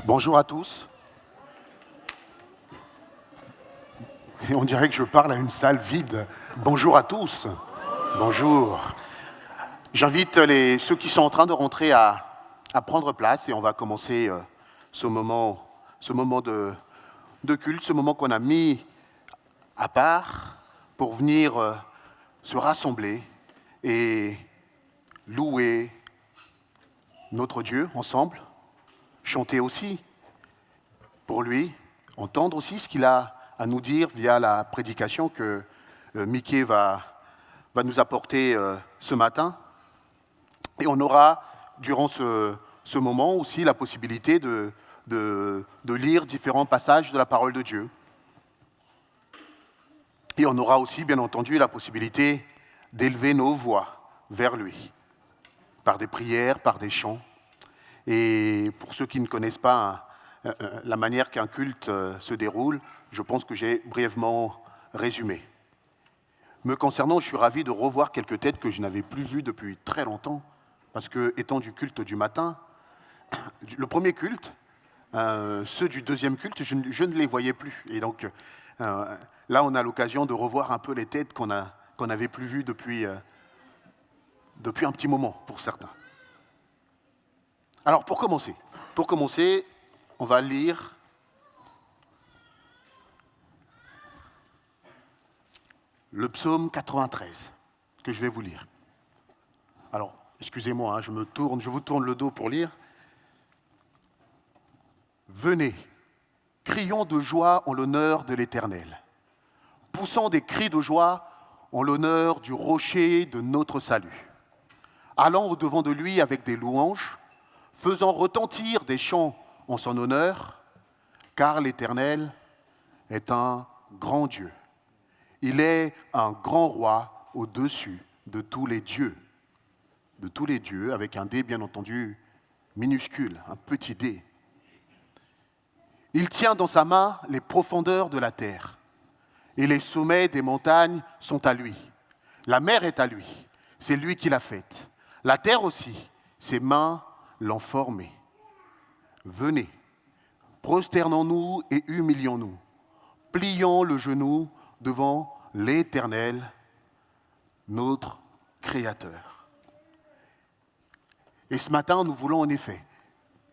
Bonjour à tous. Et on dirait que je parle à une salle vide. Bonjour à tous. Bonjour. J'invite ceux qui sont en train de rentrer à prendre place et on va commencer ce moment de culte, ce moment qu'on a mis à part pour venir se rassembler et louer notre Dieu ensemble, chanter aussi pour lui, entendre aussi ce qu'il a à nous dire via la prédication que Mickey va nous apporter ce matin. Et on aura, durant ce moment aussi, la possibilité de lire différents passages de la parole de Dieu. Et on aura aussi, bien entendu, la possibilité d'élever nos voix vers lui, par des prières, par des chants. Et pour ceux qui ne connaissent pas la manière qu'un culte se déroule, je pense que j'ai brièvement résumé. Me concernant, je suis ravi de revoir quelques têtes que je n'avais plus vues depuis très longtemps, parce que, étant du culte du matin, le premier culte, ceux du deuxième culte, je ne les voyais plus. Et donc, là, on a l'occasion de revoir un peu les têtes qu'on n'avait plus vues depuis un petit moment, pour certains. Alors, pour commencer, on va lire le psaume 93, que je vais vous lire. Alors, excusez-moi, je vous tourne le dos pour lire. Venez, crions de joie en l'honneur de l'Éternel, poussons des cris de joie en l'honneur du rocher de notre salut. Allons au-devant de lui avec des louanges, faisant retentir des chants en son honneur, car l'Éternel est un grand Dieu. Il est un grand roi au-dessus de tous les dieux. De tous les dieux, avec un D bien entendu minuscule, un petit D. Il tient dans sa main les profondeurs de la terre, et les sommets des montagnes sont à lui. La mer est à lui, c'est lui qui l'a faite. La terre aussi, ses mains l'ont formée. Venez, prosternons-nous et humilions-nous. Plions le genou devant l'Éternel, notre Créateur. Et ce matin, nous voulons en effet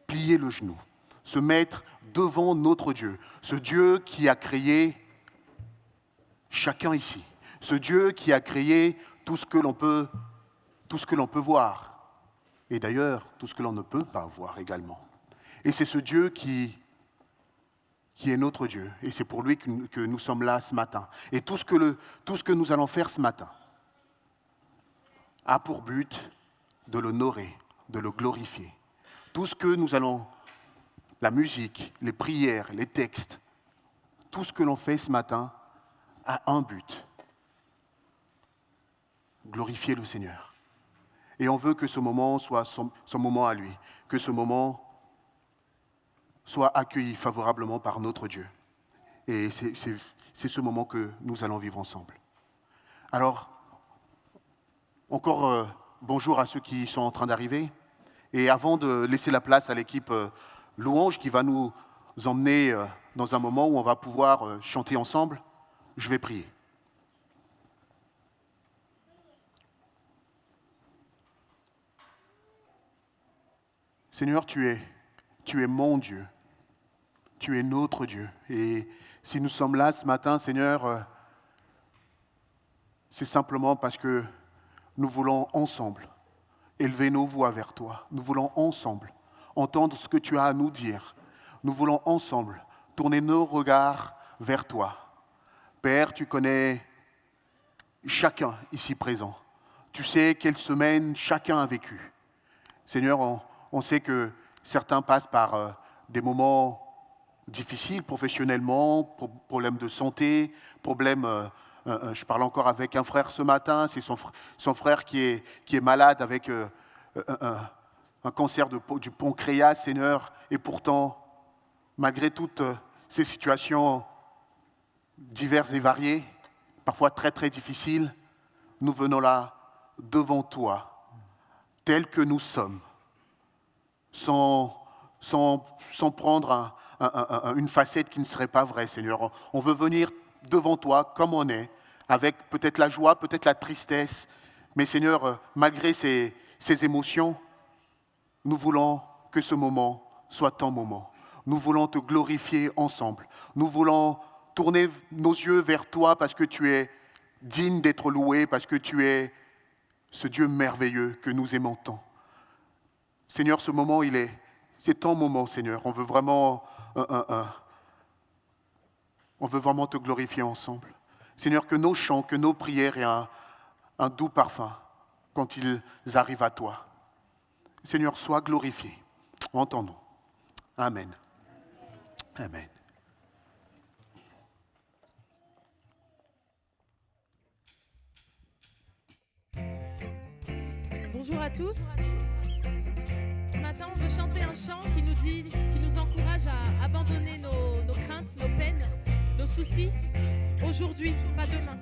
plier le genou, se mettre devant notre Dieu, ce Dieu qui a créé chacun ici, ce Dieu qui a créé tout ce que l'on peut voir, et d'ailleurs tout ce que l'on ne peut pas voir également. Et c'est ce Dieu qui est notre Dieu, et c'est pour lui que nous sommes là ce matin. Et tout ce que nous allons faire ce matin a pour but de l'honorer, de le glorifier. Tout ce que nous allons, la musique, les prières, les textes, tout ce que l'on fait ce matin a un but, glorifier le Seigneur. Et on veut que ce moment soit son moment à lui, que ce moment soit accueilli favorablement par notre Dieu. Et c'est ce moment que nous allons vivre ensemble. Alors, encore bonjour à ceux qui sont en train d'arriver. Et avant de laisser la place à l'équipe Louange qui va nous emmener dans un moment où on va pouvoir chanter ensemble, je vais prier. Seigneur, tu es mon Dieu. Tu es notre Dieu. Et si nous sommes là ce matin, Seigneur, c'est simplement parce que nous voulons ensemble élever nos voix vers toi. Nous voulons ensemble entendre ce que tu as à nous dire. Nous voulons ensemble tourner nos regards vers toi. Père, tu connais chacun ici présent. Tu sais quelle semaine chacun a vécu. Seigneur, on sait que certains passent par des moments difficiles professionnellement, problèmes de santé, problèmes... je parle encore avec un frère ce matin, c'est son frère qui est malade avec un cancer du pancréas, Seigneur. Et pourtant, malgré toutes ces situations diverses et variées, parfois très très difficiles, nous venons là devant toi, tels que nous sommes, sans sans prendre une facette qui ne serait pas vraie, Seigneur. On veut venir devant toi comme on est, avec peut-être la joie, peut-être la tristesse. Mais Seigneur, malgré ces émotions, nous voulons que ce moment soit ton moment. Nous voulons te glorifier ensemble. Nous voulons tourner nos yeux vers toi parce que tu es digne d'être loué, parce que tu es ce Dieu merveilleux que nous aimons tant. Seigneur, ce moment, c'est ton moment, Seigneur. On veut vraiment te glorifier ensemble. Seigneur, que nos chants, que nos prières aient un doux parfum quand ils arrivent à toi. Seigneur, sois glorifié en ton nom. Amen. Amen. Bonjour à tous. Ce matin, on veut chanter un chant qui nous encourage à abandonner nos craintes, nos peines, nos soucis. Aujourd'hui, pas demain.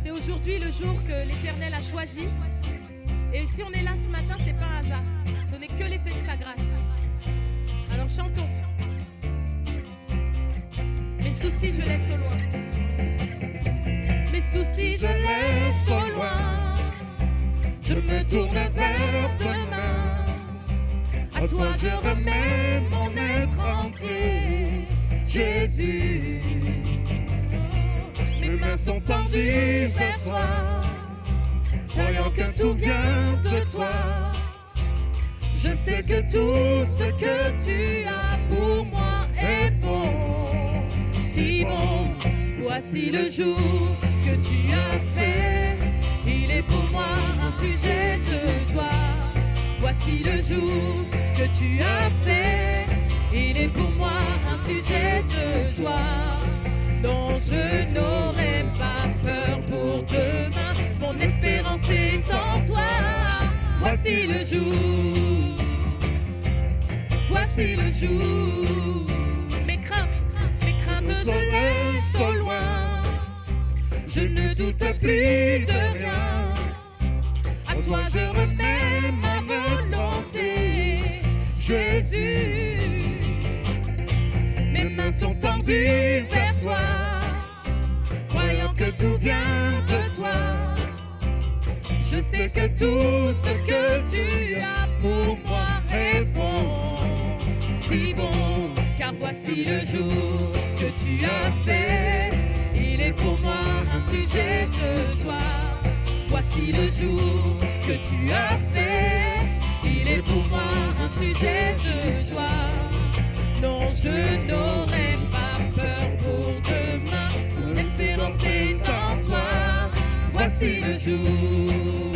C'est aujourd'hui le jour que l'Éternel a choisi. Et si on est là ce matin, c'est pas un hasard. Ce n'est que l'effet de sa grâce. Alors chantons. Mes soucis, je laisse au loin. Mes soucis, je laisse au loin. Je me tourne vers demain. À toi, je remets mon être entier. Jésus, mes mains sont tendues vers toi. Croyant que tout vient de toi. Je sais que tout ce que tu as pour moi est bon. Si bon, voici le jour que tu as fait. Il est pour moi un sujet de joie. Voici le jour que tu as fait. Il est pour moi un sujet de joie. Dont je n'aurai pas peur pour demain. Mon espérance est en toi. Voici le jour. Voici le jour. Mes craintes, je laisse au loin. Je ne doute plus de rien. À toi je remets ma volonté. Jésus, mes mains sont tendues vers toi. Croyant que tout vient de toi. Je sais que tout ce que tu as pour moi est bon. Si bon, car voici le jour que tu as fait. Il est pour moi un sujet de joie. Voici le jour que tu as fait. Il est pour moi un sujet de joie. Non, je n'aurai pas peur pour demain. Mon espérance est en toi. Voici le jour.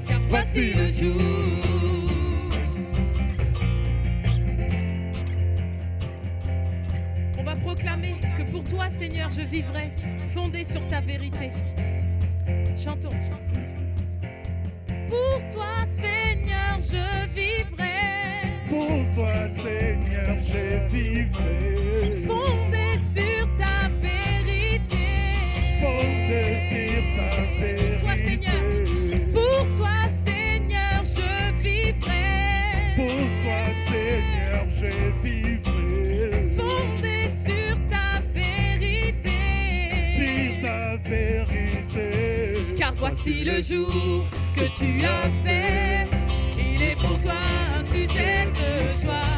Car voici le jour. On va proclamer que pour toi, Seigneur, je vivrai fondé sur ta vérité. Chantons. Pour toi, Seigneur, je vivrai. Pour toi, Seigneur, je vivrai. Fondé sur ta vérité. Fondé sur ta vérité. Toi, Seigneur. Pour toi, Seigneur, je vivrai. Pour toi, Seigneur, je vivrai. Fondé sur ta vérité. Sur ta vérité. Car voici le jour que tu as fait. Il est pour toi un sujet de joie.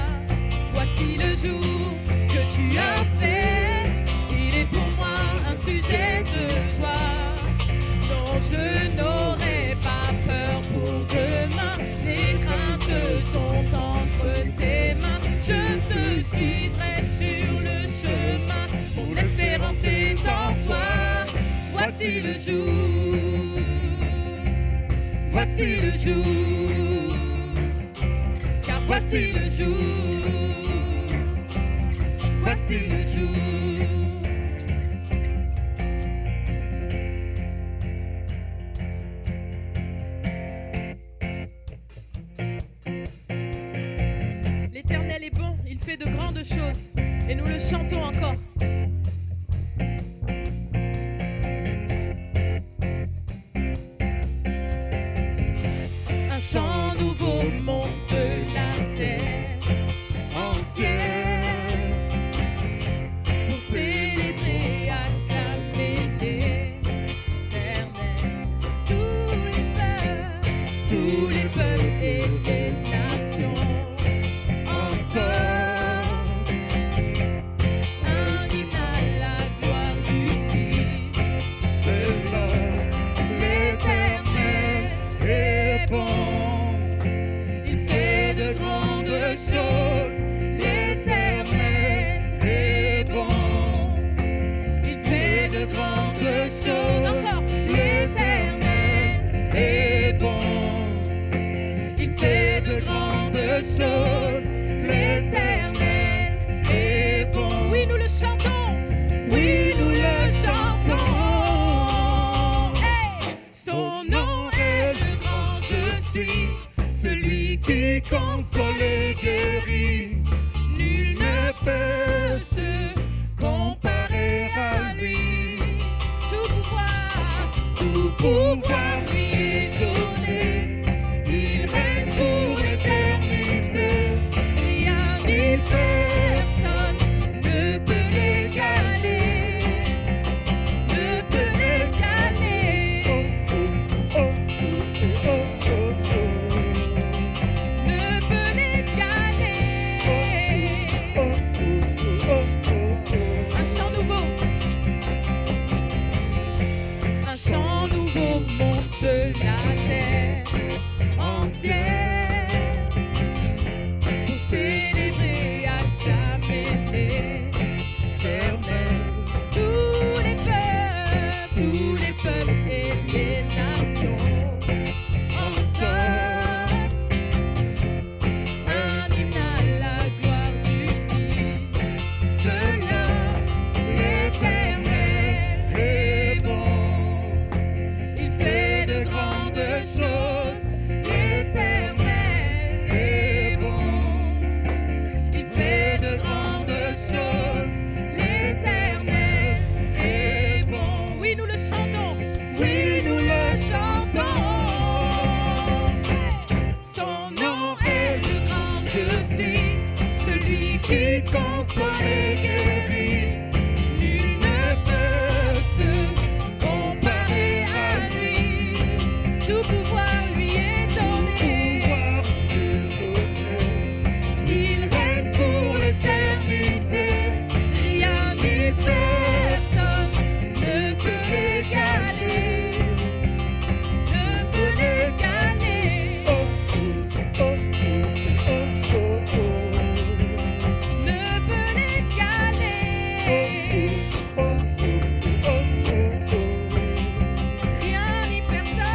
Voici le jour que tu as fait. Il est pour moi un sujet de joie. Non, je n'aurai pas peur pour demain. Mes craintes sont entre tes mains. Je te suivrai sur le chemin. Mon espérance est en toi. Voici le jour. Voici le jour. Car voici le jour. Voici le jour. L'Éternel est bon, il fait de grandes choses. Et nous le chantons encore. Un chant nouveau monte de la terre. qui console et guérit. Nul ne peut se comparer à lui. Tout pouvoir lui est donné. Il règne pour l'éternité. Rien ni personne ne peut l'égaler. Ne peut l'égaler. Oh, oh, oh, oh, oh, oh. Ne peut l'égaler. Un chant nouveau. Un chant nouveau monte de la terre entière pour célébrer, acclamer l'Éternel. Tous les peuples et les nations entonnent un hymne à la gloire du Fils de l'homme. L'Éternel est bon. Il fait de grandes choses. L'Éternel est bon. Il fait de grandes choses. L'Éternel est bon. Oui, nous le chantons. Oui, nous le chantons. Son nom est le grand je suis, celui qui console et guérit. Nul ne peut se comparer à lui. Tout pouvoir lui est donné. Il règne pour l'éternité. Rien ni personne ne peut l'égaler. Ne peut l'égaler. Ne peut l'égaler. Rien ni personne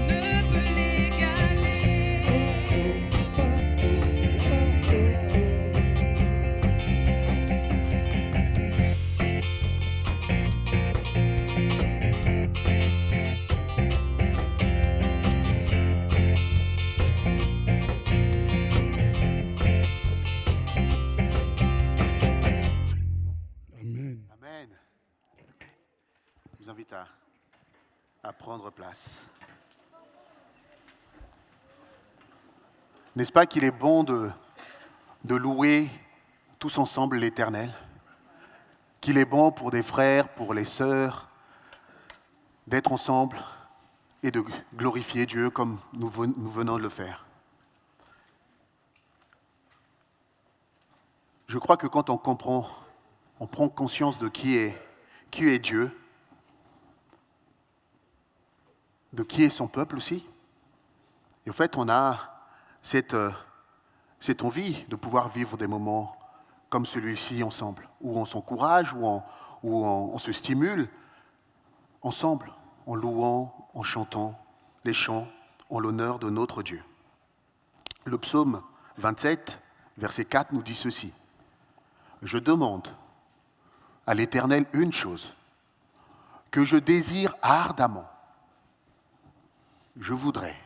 ne peut l'égaler. Amen. Amen. Je vous invite à prendre place. N'est-ce pas qu'il est bon de louer tous ensemble l'Éternel? Qu'il est bon pour des frères, pour les sœurs, d'être ensemble et de glorifier Dieu comme nous venons de le faire. Je crois que quand on comprend, on prend conscience de qui est Dieu, de qui est son peuple aussi. Et en fait, on a cette envie de pouvoir vivre des moments comme celui-ci ensemble, où on s'encourage, où on se stimule ensemble, en louant, en chantant les chants en l'honneur de notre Dieu. Le psaume 27, verset 4 nous dit ceci. Je demande à l'Éternel une chose, que je désire ardemment. Je voudrais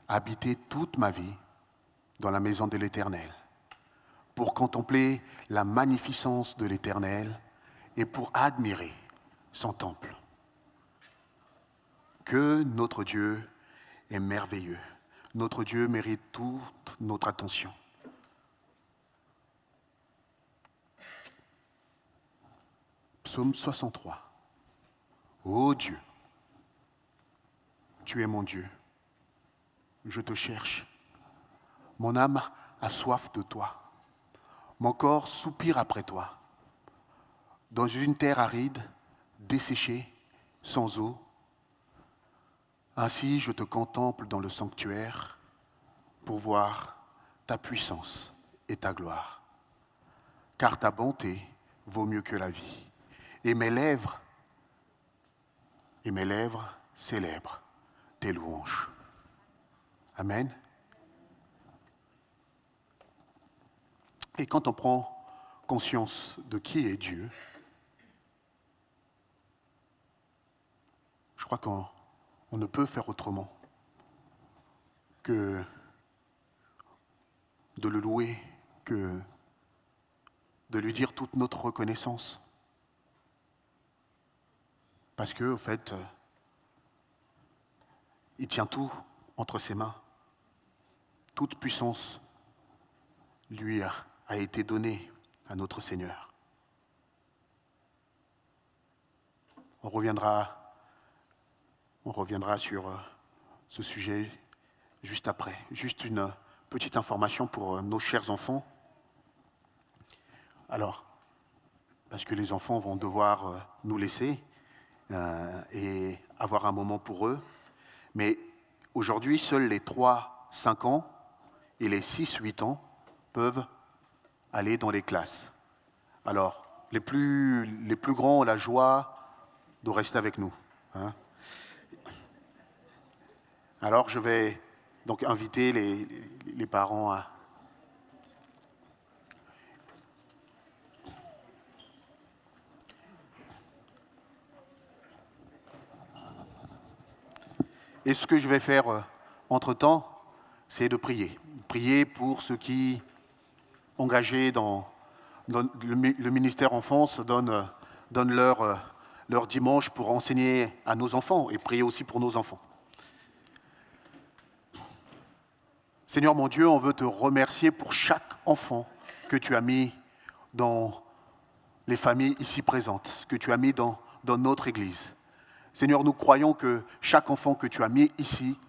habiter toute ma vie dans la maison de l'Éternel, pour contempler la magnificence de l'Éternel et pour admirer son temple. Que notre Dieu est merveilleux. Notre Dieu mérite toute notre attention. Psaume 63. Ô Dieu, tu es mon Dieu. Je te cherche. Mon âme a soif de toi. Mon corps soupire après toi. Dans une terre aride, desséchée, sans eau. Ainsi je te contemple dans le sanctuaire pour voir ta puissance et ta gloire. Car ta bonté vaut mieux que la vie. Et mes lèvres célèbrent tes louanges. Amen. Et quand on prend conscience de qui est Dieu, je crois qu'on ne peut faire autrement que de le louer, que de lui dire toute notre reconnaissance. Parce que, au fait, il tient tout entre ses mains. Toute puissance lui a été donnée à notre Seigneur. On reviendra sur ce sujet juste après. Juste une petite information pour nos chers enfants. Alors, parce que les enfants vont devoir nous laisser et avoir un moment pour eux. Mais aujourd'hui, seuls les 3-5 ans et les 6-8 ans peuvent aller dans les classes. Alors, les plus grands ont la joie de rester avec nous. Hein. Alors, je vais donc inviter les parents à... Et ce que je vais faire entre-temps, c'est de prier. Prier pour ceux qui, engagés dans le ministère enfance, donnent leur dimanche pour enseigner à nos enfants et prier aussi pour nos enfants. Seigneur mon Dieu, on veut te remercier pour chaque enfant que tu as mis dans les familles ici présentes, que tu as mis dans notre Église. Seigneur, nous croyons que chaque enfant que tu as mis ici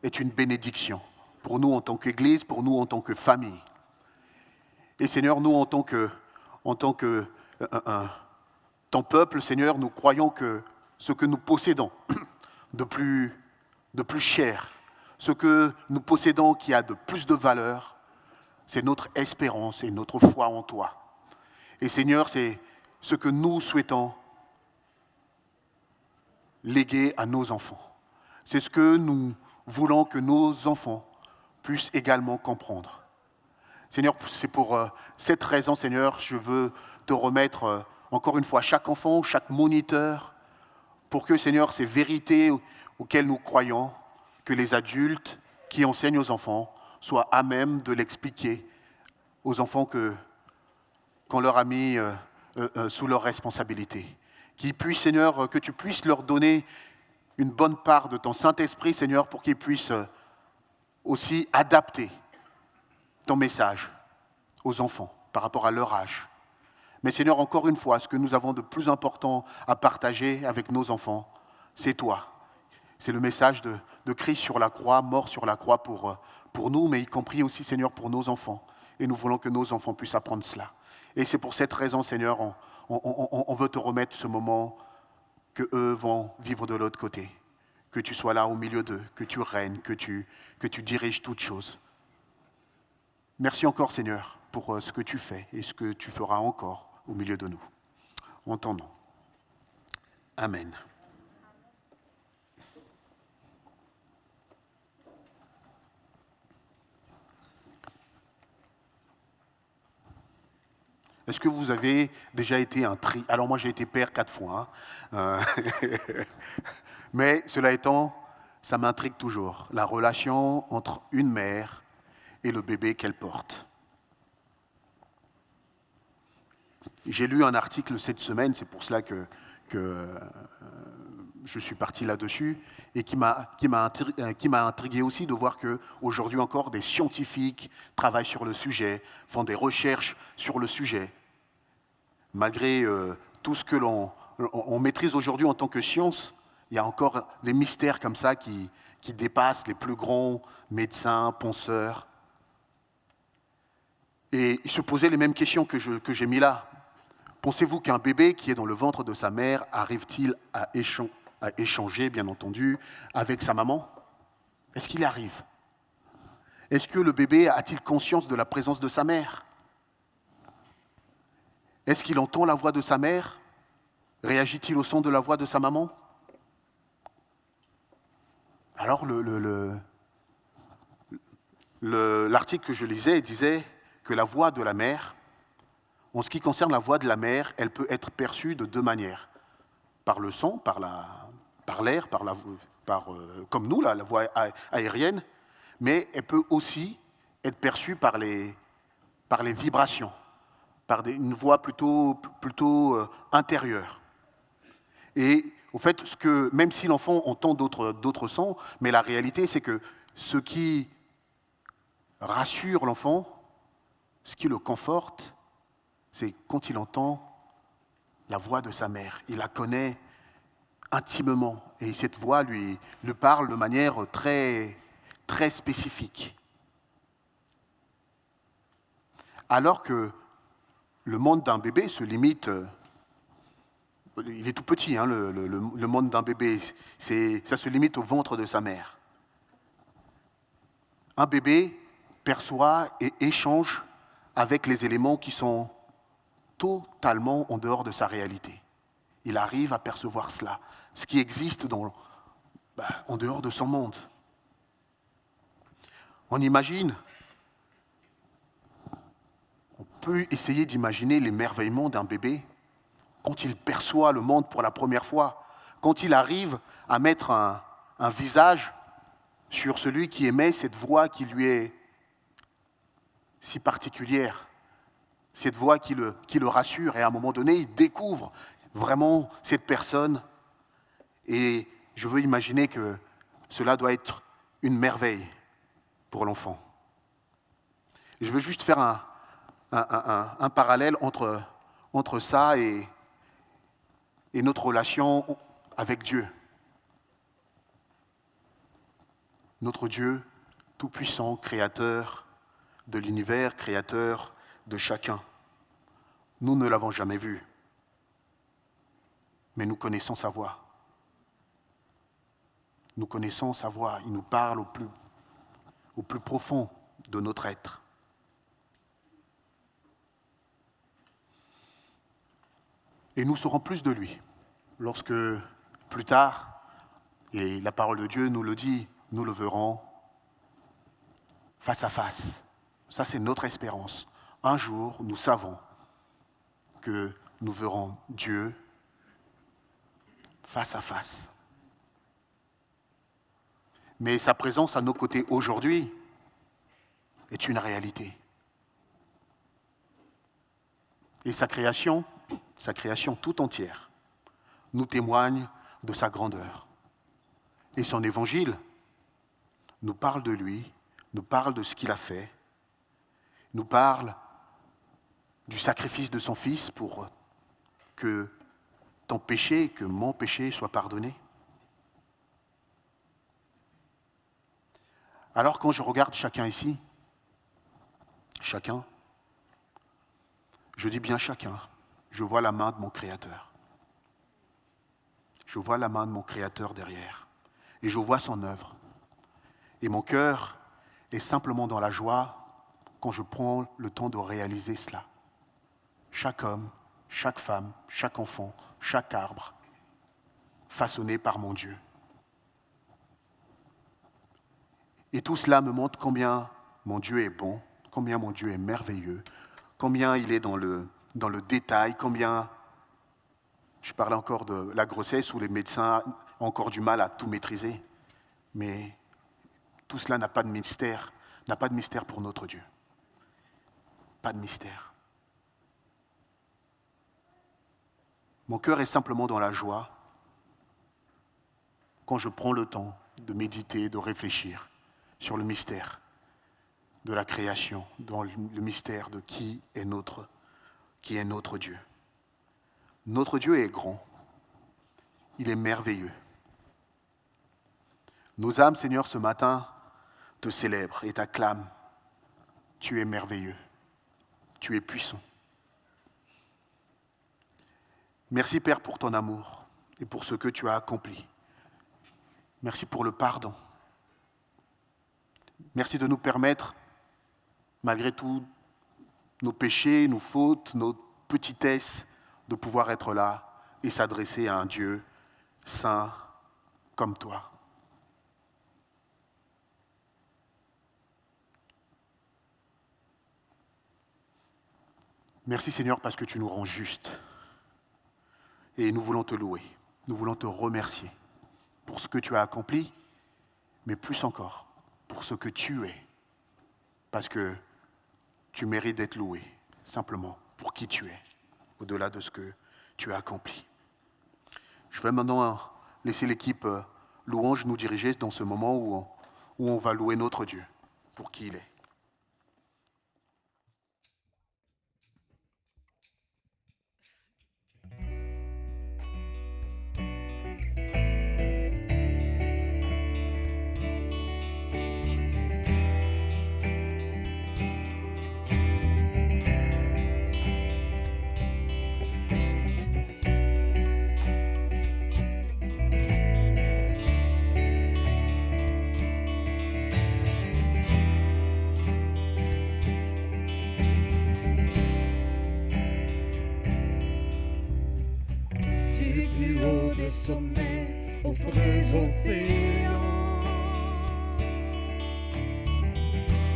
est une bénédiction pour nous en tant qu'Église, pour nous en tant que famille. Et Seigneur, nous en tant que ton peuple, Seigneur, nous croyons que ce que nous possédons de plus cher, ce que nous possédons qui a de plus de valeur, c'est notre espérance et notre foi en toi. Et Seigneur, c'est ce que nous souhaitons léguer à nos enfants. C'est ce que nous voulons que nos enfants puissent également comprendre. Seigneur, c'est pour cette raison, Seigneur, je veux te remettre encore une fois chaque enfant, chaque moniteur, pour que, Seigneur, ces vérités auxquelles nous croyons, que les adultes qui enseignent aux enfants soient à même de l'expliquer aux enfants qu'on leur a mis sous leur responsabilité. Qu'ils puissent, Seigneur, que tu puisses leur donner une bonne part de ton Saint-Esprit, Seigneur, pour qu'ils puissent aussi adapter ton message aux enfants par rapport à leur âge. Mais Seigneur, encore une fois, ce que nous avons de plus important à partager avec nos enfants, c'est toi. C'est le message de Christ sur la croix, mort sur la croix pour nous, mais y compris aussi, Seigneur, pour nos enfants. Et nous voulons que nos enfants puissent apprendre cela. Et c'est pour cette raison, Seigneur, on veut te remettre ce moment qu'eux vont vivre de l'autre côté. Que tu sois là au milieu d'eux, que tu règnes, que tu diriges toutes choses. Merci encore, Seigneur, pour ce que tu fais et ce que tu feras encore au milieu de nous. En ton nom. Amen. Est-ce que vous avez déjà été un tri... Alors moi j'ai été père 4 fois, hein. Mais cela étant, ça m'intrigue toujours. La relation entre une mère et le bébé qu'elle porte. J'ai lu un article cette semaine, c'est pour cela que je suis parti là-dessus, et qui m'a intrigué aussi de voir qu'aujourd'hui encore, des scientifiques travaillent sur le sujet, font des recherches sur le sujet. Malgré tout ce que l'on maîtrise aujourd'hui en tant que science, il y a encore des mystères comme ça qui dépassent les plus grands médecins, penseurs. Et ils se posaient les mêmes questions que j'ai mis là. Pensez-vous qu'un bébé qui est dans le ventre de sa mère arrive-t-il à échanger, bien entendu, avec sa maman? Est-ce qu'il arrive? Est-ce que le bébé a-t-il conscience de la présence de sa mère? Est-ce qu'il entend la voix de sa mère? Réagit-il au son de la voix de sa maman? Alors, l'article que je lisais disait que la voix de la mère, en ce qui concerne la voix de la mère, elle peut être perçue de deux manières. Par le son, par par l'air, comme nous, la voie aérienne, mais elle peut aussi être perçue par les vibrations, par une voix plutôt intérieure. Et au fait, même si l'enfant entend d'autres sons, mais la réalité, c'est que ce qui rassure l'enfant, ce qui le conforte, c'est quand il entend la voix de sa mère. Il la connaît intimement et cette voix lui parle de manière très, très spécifique. Alors que le monde d'un bébé se limite, il est tout petit, hein, le monde d'un bébé, ça se limite au ventre de sa mère. Un bébé perçoit et échange avec les éléments qui sont totalement en dehors de sa réalité. Il arrive à percevoir cela, ce qui existe en dehors de son monde. On peut essayer d'imaginer l'émerveillement d'un bébé quand il perçoit le monde pour la première fois, quand il arrive à mettre un visage sur celui qui émet cette voix qui lui est si particulière, cette voix qui le rassure, et à un moment donné, il découvre vraiment cette personne, et je veux imaginer que cela doit être une merveille pour l'enfant. Je veux juste faire un parallèle entre ça et notre relation avec Dieu. Notre Dieu tout-puissant, créateur de l'univers, créateur de chacun. Nous ne l'avons jamais vu, mais nous connaissons sa voix. Nous connaissons sa voix, il nous parle au plus profond de notre être. Et nous saurons plus de lui lorsque, plus tard, et la parole de Dieu nous le dit, nous le verrons face à face. Ça, c'est notre espérance. Un jour, nous savons que nous verrons Dieu face à face. Mais sa présence à nos côtés aujourd'hui est une réalité. Et sa création tout entière, nous témoigne de sa grandeur. Et son évangile nous parle de lui, nous parle de ce qu'il a fait, nous parle du sacrifice de son Fils pour que ton péché, que mon péché soit pardonné. Alors quand je regarde chacun ici, je dis bien chacun, je vois la main de mon Créateur. Je vois la main de mon Créateur derrière. Et je vois son œuvre. Et mon cœur est simplement dans la joie quand je prends le temps de réaliser cela. Chaque homme, chaque femme, chaque enfant, chaque arbre, façonné par mon Dieu. Et tout cela me montre combien mon Dieu est bon, combien mon Dieu est merveilleux, combien il est dans le détail, combien... Je parlais encore de la grossesse où les médecins ont encore du mal à tout maîtriser. Mais tout cela n'a pas de mystère pour notre Dieu. Pas de mystère. Mon cœur est simplement dans la joie quand je prends le temps de méditer, de réfléchir sur le mystère de la création, dans le mystère de qui est notre Dieu. Notre Dieu est grand, il est merveilleux. Nos âmes, Seigneur, ce matin, te célèbrent et t'acclament. Tu es merveilleux, tu es puissant. Merci, Père, pour ton amour et pour ce que tu as accompli. Merci pour le pardon. Merci de nous permettre, malgré tout, nos péchés, nos fautes, nos petitesses, de pouvoir être là et s'adresser à un Dieu saint comme toi. Merci Seigneur parce que tu nous rends justes et nous voulons te louer, nous voulons te remercier pour ce que tu as accompli, mais plus encore pour ce que tu es. Parce que tu mérites d'être loué, simplement pour qui tu es, au-delà de ce que tu as accompli. Je vais maintenant laisser l'équipe louange nous diriger dans ce moment où on va louer notre Dieu pour qui il est. Sommets aux fonds des océans,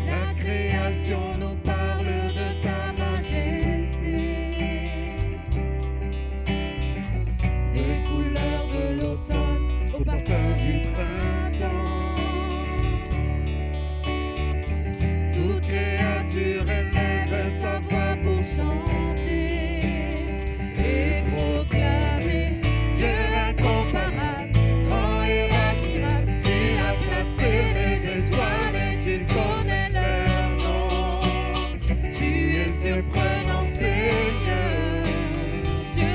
la création nous parle de ta majesté, des couleurs de l'automne au parfum du printemps. Toute créature élève sa voix pour chanter et proclamer Dieu incomparable, grand et admirable. Tu as placé les étoiles et tu connais leur nom. Tu es surprenant, Seigneur, Dieu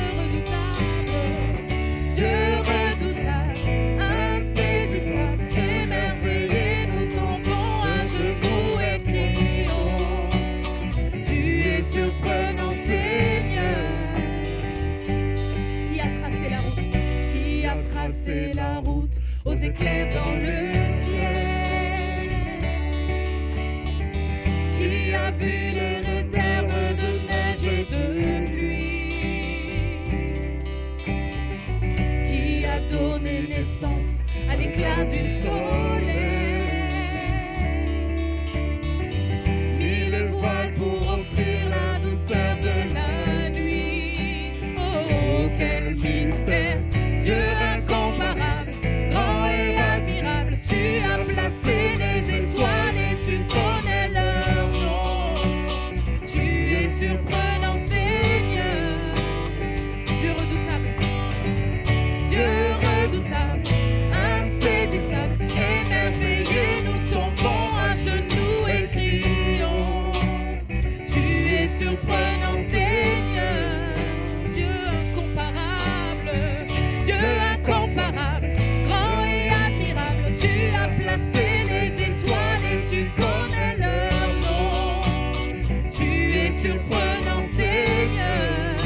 redoutable, insaisissable, émerveillé. Nous tombons à genoux et crions. Tu es surprenant, Seigneur. Tracé la route aux éclairs dans le ciel, qui a vu les réserves de neige et de pluie, qui a donné naissance à l'éclat du soleil, mis le voile pour offrir la douceur de la nuit. Oh, quel mystère! Dieu incomparable, grand et admirable, tu as placé les étoiles et tu connais leur nom. Tu es surprenant, Seigneur, Dieu redoutable, insaisissable, émerveillé. Nous tombons à genoux et crions. Tu es surprenant, Seigneur. Dieu incomparable, grand et admirable, tu as placé les étoiles et tu connais leur nom. Tu es surprenant, Seigneur,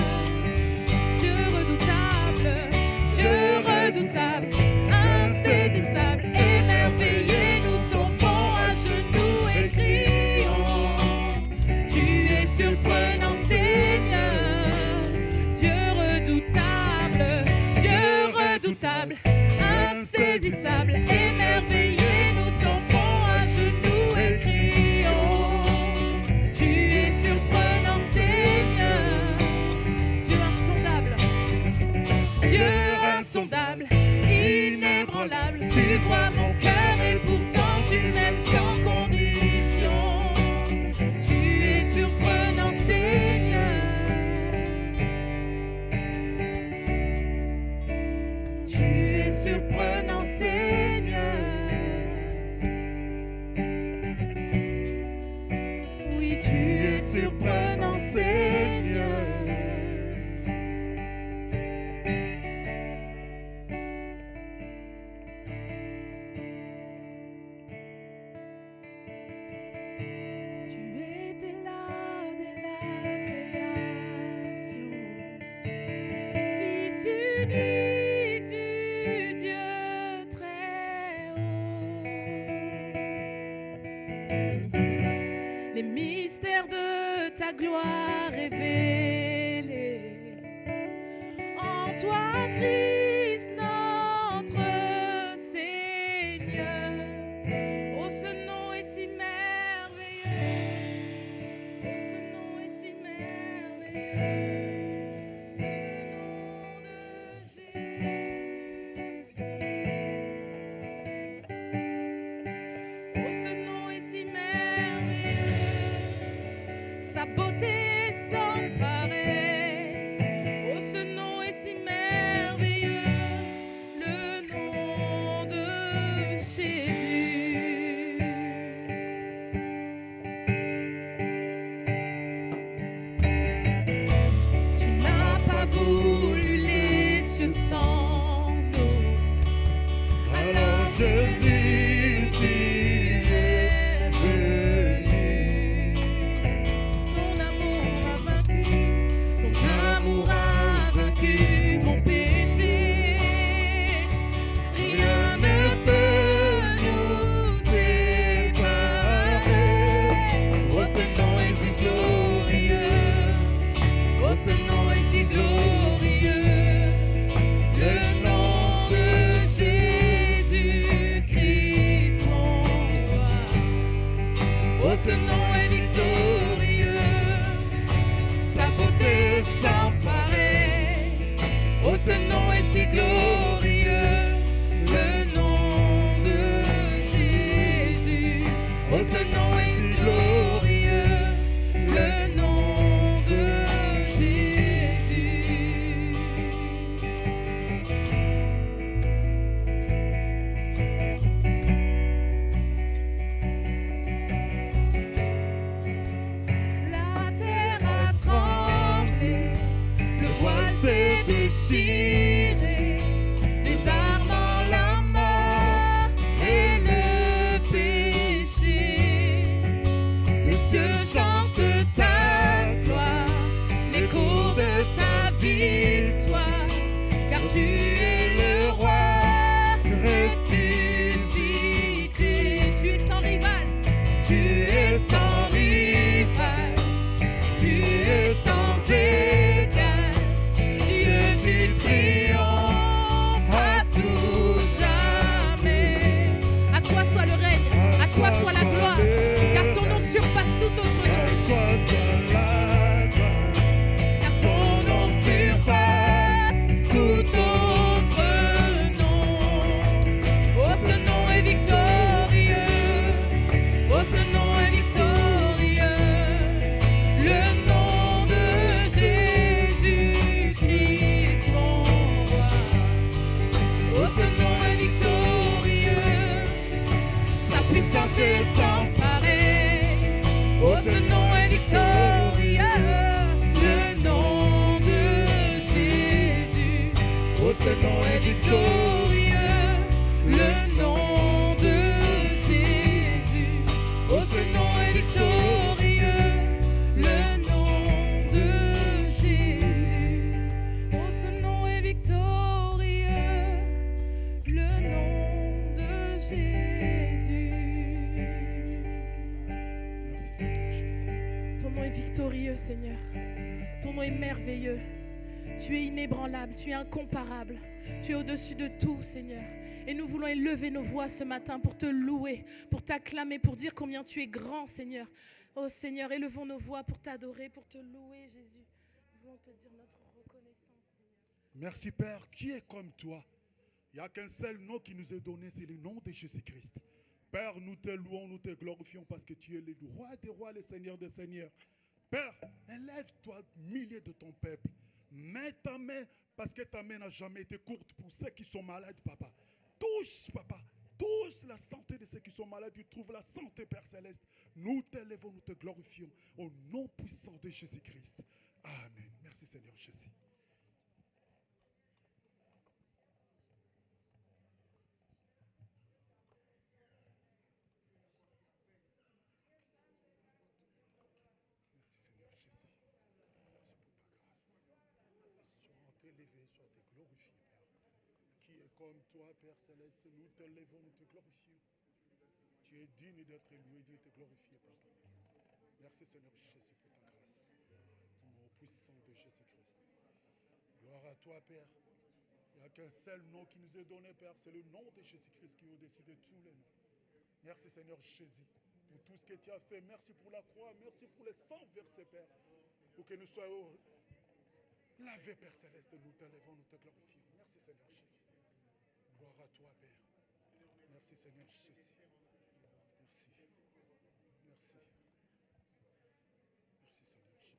Dieu redoutable, insaisissable, émerveillé. Nous tombons à genoux et crions. Tu es surprenant, Seigneur, Dieu redoutable, insaisissable, émerveillé. Nous tombons à genoux et crions. Tu es surprenant, Seigneur, Dieu insondable, inébranlable. Tu vois mon cœur et pourtant tu m'aimes sans condition. Tu es surprenant, Seigneur. Surprenant, Seigneur. Oui, tu es surprenant, Seigneur. Tu étais là dès la création, Fils unique du Dieu très haut. Les mystères de ta gloire révélés en toi, Christ, notre Seigneur. Oh, ce nom est si merveilleux. Oh, ce nom est si merveilleux. Le nom de Jésus. sans nous. Alors Jésus, tu es venu. Ton amour a vaincu, ton amour a vaincu mon péché. Rien ne peut nous séparer. Oh, ce nom est si glorieux. Oh, ce nom est si glorieux. Le nom de Jésus-Christ, mon roi. Oh, ce nom est victorieux. Sa beauté sans pareil. Oh, ce nom est si glorieux. Le nom de Jésus. Oh, ce nom est si glorieux. Le nom de Jésus. La terre a tremblé, le voile s'est déchiré, désarmant la mort et le péché. Les cieux chantent ta gloire, l'écho de ta victoire, car tu es le roi ressuscité. Tu es sans rival, tu es sans rival, tu es sans égal, Dieu du triomphe à tout jamais. À toi soit le règne, à toi soit la gloire, car ton nom surpasse tout autre nom. Car ton nom surpasse tout autre nom. Oh, ce nom est victorieux. Oh, ce nom est victorieux. Le nom de Jésus-Christ, mon roi. Oh, ce nom est victorieux. Sa puissance est sans pareil. Oh, ce nom est victorieux. Le nom de Jésus. Oh, ce nom est victorieux. Le nom de Jésus. Oh, ce nom est victorieux. Le nom de Jésus. Oh, ce nom est victorieux. Le nom de Jésus. Ton nom est victorieux, Seigneur. Ton nom est merveilleux. Tu es inébranlable, tu es incomparable. Tu es au-dessus de tout, Seigneur. Et nous voulons élever nos voix ce matin pour te louer, pour t'acclamer, pour dire combien tu es grand, Seigneur. Oh Seigneur, élevons nos voix pour t'adorer, pour te louer, Jésus. Nous voulons te dire notre reconnaissance, Seigneur. Merci Père, qui est comme toi? Il n'y a qu'un seul nom qui nous est donné, c'est le nom de Jésus-Christ. Père, nous te louons, nous te glorifions parce que tu es le roi des rois, le Seigneur des seigneurs. Père, élève-toi, milliers de ton peuple. Mets ta main, parce que ta main n'a jamais été courte pour ceux qui sont malades, Papa. Touche, Papa. Touche la santé de ceux qui sont malades. Tu trouves la santé, Père Céleste. Nous t'élevons, nous te glorifions. Au nom puissant de Jésus-Christ. Amen. Merci Seigneur Jésus. Comme toi, Père Céleste, nous te levons, nous te glorifions. Tu es digne d'être loué, Dieu te glorifié, Papa. Merci Seigneur Jésus pour ta grâce. Au nom puissant de Jésus-Christ. Gloire à toi, Père. Il n'y a qu'un seul nom qui nous est donné, Père. C'est le nom de Jésus-Christ qui est au-dessus de tous les noms. Merci Seigneur Jésus pour tout ce que tu as fait. Merci pour la croix. Merci pour les sang versés, Père. Pour que nous soyons lavés, Père Céleste. Nous te levons, nous te glorifions. Merci Seigneur Jésus. Gloire à toi, Père. Merci, Seigneur Jésus. Merci. Merci. Merci, Seigneur Jésus.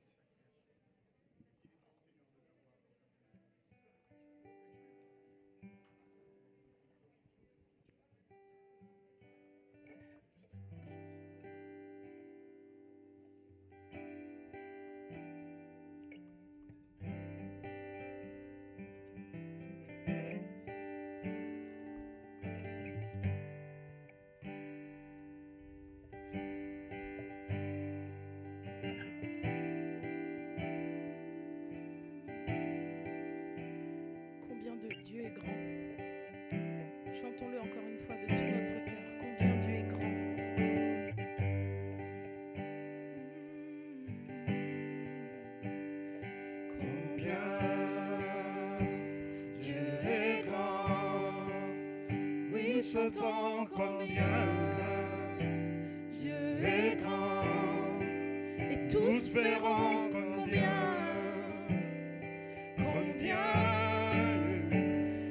chantons combien Dieu est grand, et tous verront combien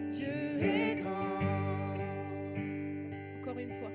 Dieu est grand. Encore une fois.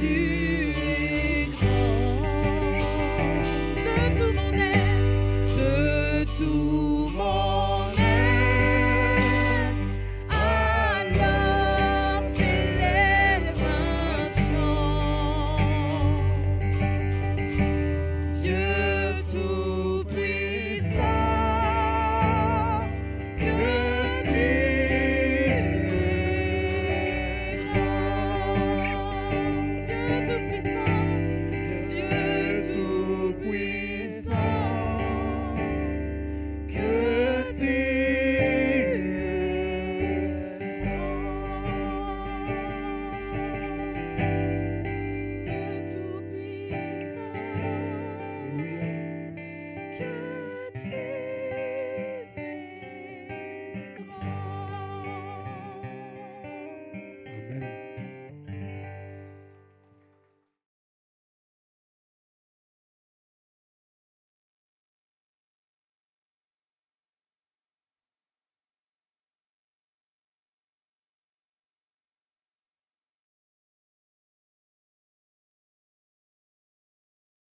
Tu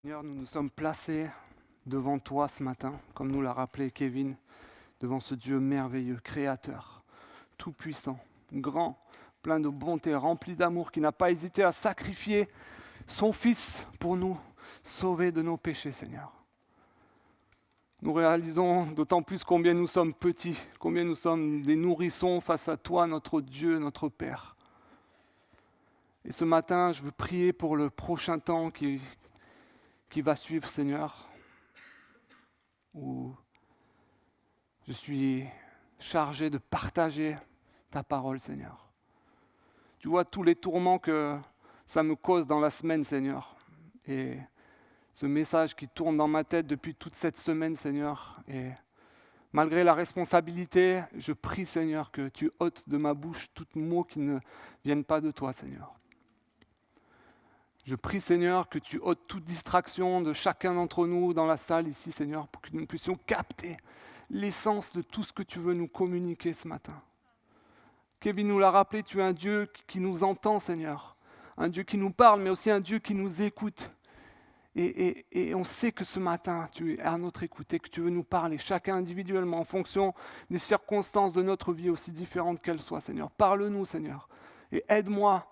Seigneur, nous nous sommes placés devant toi ce matin, comme nous l'a rappelé Kevin, devant ce Dieu merveilleux, créateur, tout-puissant, grand, plein de bonté, rempli d'amour, qui n'a pas hésité à sacrifier son Fils pour nous sauver de nos péchés, Seigneur. Nous réalisons d'autant plus combien nous sommes petits, combien nous sommes des nourrissons face à toi, notre Dieu, notre Père. Et ce matin, je veux prier pour le prochain temps qui va suivre, Seigneur, où je suis chargé de partager ta parole, Seigneur. Tu vois tous les tourments que ça me cause dans la semaine, Seigneur. Et ce message qui tourne dans ma tête depuis toute cette semaine, Seigneur. Et malgré la responsabilité, je prie, Seigneur, que tu ôtes de ma bouche tout mot qui ne vienne pas de toi, Seigneur. Je prie, Seigneur, que tu ôtes toute distraction de chacun d'entre nous dans la salle ici, Seigneur, pour que nous puissions capter l'essence de tout ce que tu veux nous communiquer ce matin. Kevin nous l'a rappelé, tu es un Dieu qui nous entend, Seigneur. Un Dieu qui nous parle, mais aussi un Dieu qui nous écoute. Et on sait que ce matin, tu es à notre écoute et que tu veux nous parler, chacun individuellement, en fonction des circonstances de notre vie, aussi différentes qu'elles soient, Seigneur. Parle-nous, Seigneur, et aide-moi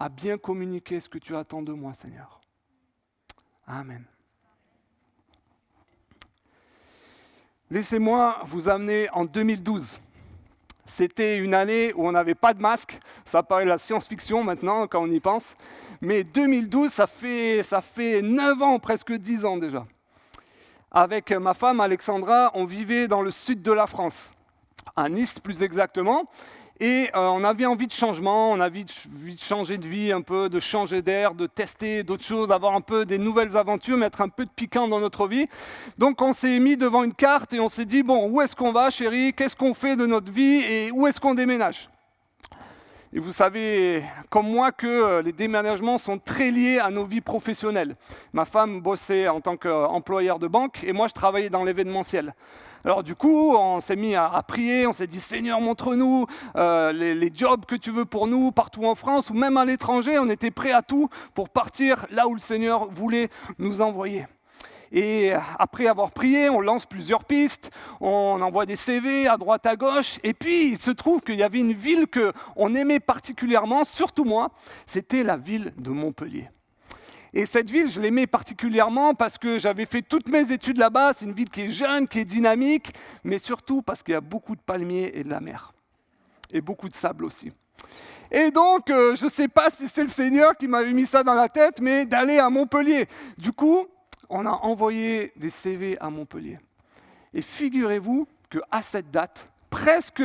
à bien communiquer ce que tu attends de moi, Seigneur. Amen. Laissez-moi vous amener en 2012. C'était une année où on n'avait pas de masque. Ça paraît la science-fiction maintenant quand on y pense. Mais 2012, ça fait 9 ans, presque 10 ans déjà. Avec ma femme Alexandra, on vivait dans le sud de la France, à Nice plus exactement. Et on avait envie de changement, on avait envie de changer de vie un peu, de changer d'air, de tester d'autres choses, d'avoir un peu des nouvelles aventures, mettre un peu de piquant dans notre vie. Donc on s'est mis devant une carte et on s'est dit, bon, où est-ce qu'on va, chérie? Qu'est-ce qu'on fait de notre vie et où est-ce qu'on déménage? Et vous savez, comme moi, que les déménagements sont très liés à nos vies professionnelles. Ma femme bossait en tant qu'employeur de banque et moi, je travaillais dans l'événementiel. Alors du coup, on s'est mis à prier, on s'est dit « Seigneur, montre-nous les jobs que tu veux pour nous, partout en France ou même à l'étranger. » On était prêts à tout pour partir là où le Seigneur voulait nous envoyer. Et après avoir prié, on lance plusieurs pistes, on envoie des CV à droite à gauche. Et puis, il se trouve qu'il y avait une ville qu'on aimait particulièrement, surtout moi, c'était la ville de Montpellier. Et cette ville, je l'aimais particulièrement parce que j'avais fait toutes mes études là-bas. C'est une ville qui est jeune, qui est dynamique, mais surtout parce qu'il y a beaucoup de palmiers et de la mer. Et beaucoup de sable aussi. Et donc, je ne sais pas si c'est le Seigneur qui m'avait mis ça dans la tête, mais d'aller à Montpellier. Du coup, on a envoyé des CV à Montpellier. Et figurez-vous qu'à cette date, presque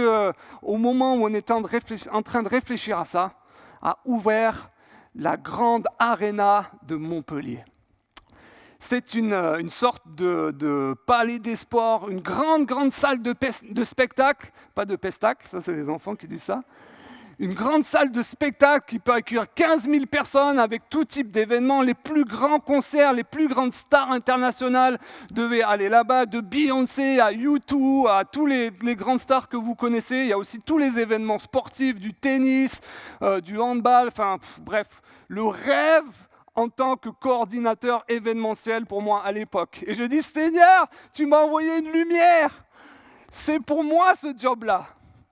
au moment où on était en train de réfléchir à ça, a ouvert la grande arena de Montpellier. C'est une sorte de palais des sports, une grande salle de spectacle, pas de pestacle, ça c'est les enfants qui disent ça, une grande salle de spectacle qui peut accueillir 15 000 personnes avec tout type d'événements, les plus grands concerts, les plus grandes stars internationales devaient aller là-bas, de Beyoncé à U2, à tous les grandes stars que vous connaissez. Il y a aussi tous les événements sportifs, du tennis, du handball, enfin bref, le rêve en tant que coordinateur événementiel pour moi à l'époque. Et je dis, Seigneur, tu m'as envoyé une lumière, c'est pour moi ce job-là.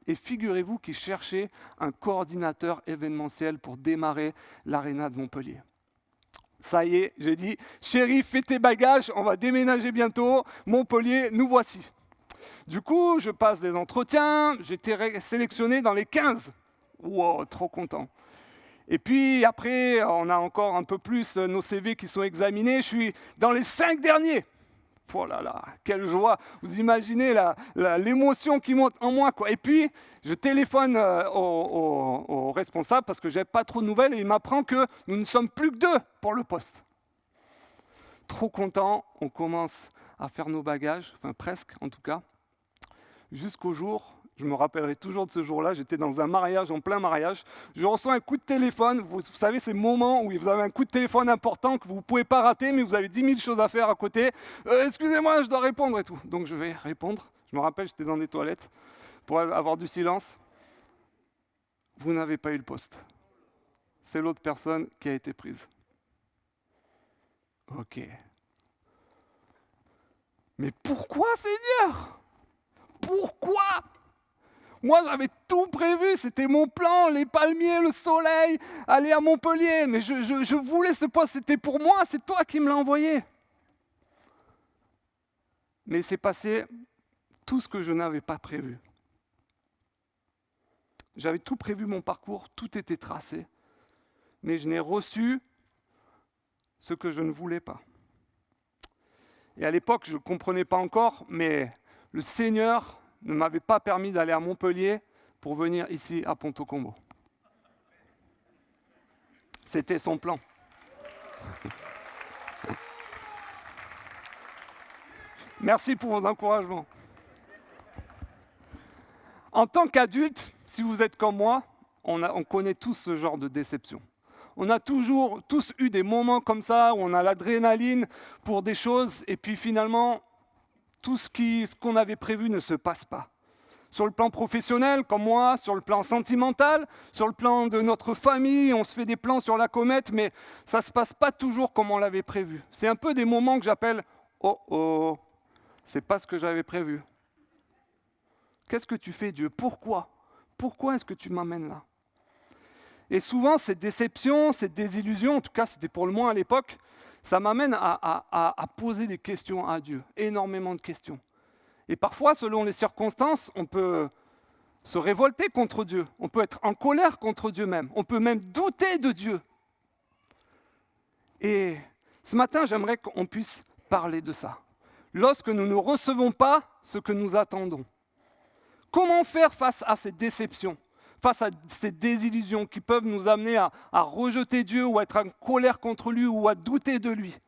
Et figurez-vous qu'il cherchait un coordinateur événementiel pour démarrer l'aréna de Montpellier. Ça y est, j'ai dit, chérie, fais tes bagages, on va déménager bientôt, Montpellier, nous voici. Du coup, je passe des entretiens, j'étais sélectionné dans les 15. Wow, trop content. Et puis après, on a encore un peu plus nos CV qui sont examinés, je suis dans les 5 derniers. Oh là là, quelle joie! Vous imaginez l'émotion qui monte en moi, quoi. Et puis, je téléphone au responsable parce que je n'avais pas trop de nouvelles et il m'apprend que nous ne sommes plus que 2 pour le poste. Trop content, on commence à faire nos bagages, enfin presque en tout cas, jusqu'au jour, je me rappellerai toujours de ce jour-là, j'étais dans un mariage, en plein mariage, je reçois un coup de téléphone, vous savez ces moments où vous avez un coup de téléphone important que vous ne pouvez pas rater, mais vous avez 10 000 choses à faire à côté, excusez-moi, je dois répondre et tout. Donc je vais répondre, je me rappelle, j'étais dans des toilettes pour avoir du silence. Vous n'avez pas eu le poste. C'est l'autre personne qui a été prise. Ok, Mais pourquoi, Seigneur? Pourquoi? Moi, j'avais tout prévu, c'était mon plan, les palmiers, le soleil, aller à Montpellier. Mais je voulais ce poste, c'était pour moi, c'est toi qui me l'as envoyé. Mais il s'est passé tout ce que je n'avais pas prévu. J'avais tout prévu, mon parcours, tout était tracé. Mais je n'ai reçu ce que je ne voulais pas. Et à l'époque, je ne comprenais pas encore, mais le Seigneur ne m'avait pas permis d'aller à Montpellier pour venir ici à Ponto-Combo. C'était son plan. Merci pour vos encouragements. En tant qu'adulte, si vous êtes comme moi, on connaît tous ce genre de déception. On a toujours tous eu des moments comme ça où on a l'adrénaline pour des choses et puis finalement, tout ce qu'on avait prévu ne se passe pas. Sur le plan professionnel, comme moi, sur le plan sentimental, sur le plan de notre famille, on se fait des plans sur la comète, mais ça ne se passe pas toujours comme on l'avait prévu. C'est un peu des moments que j'appelle « Oh oh, c'est pas ce que j'avais prévu ». Qu'est-ce que tu fais, Dieu? Pourquoi? Pourquoi est-ce que tu m'amènes là? Et souvent, cette déception, cette désillusion, en tout cas c'était pour le moins à l'époque, ça m'amène à poser des questions à Dieu, énormément de questions. Et parfois, selon les circonstances, on peut se révolter contre Dieu, on peut être en colère contre Dieu même, on peut même douter de Dieu. Et ce matin, j'aimerais qu'on puisse parler de ça. Lorsque nous ne recevons pas ce que nous attendons, comment faire face à ces déceptions, face à ces désillusions qui peuvent nous amener à rejeter Dieu ou à être en colère contre lui ou à douter de lui?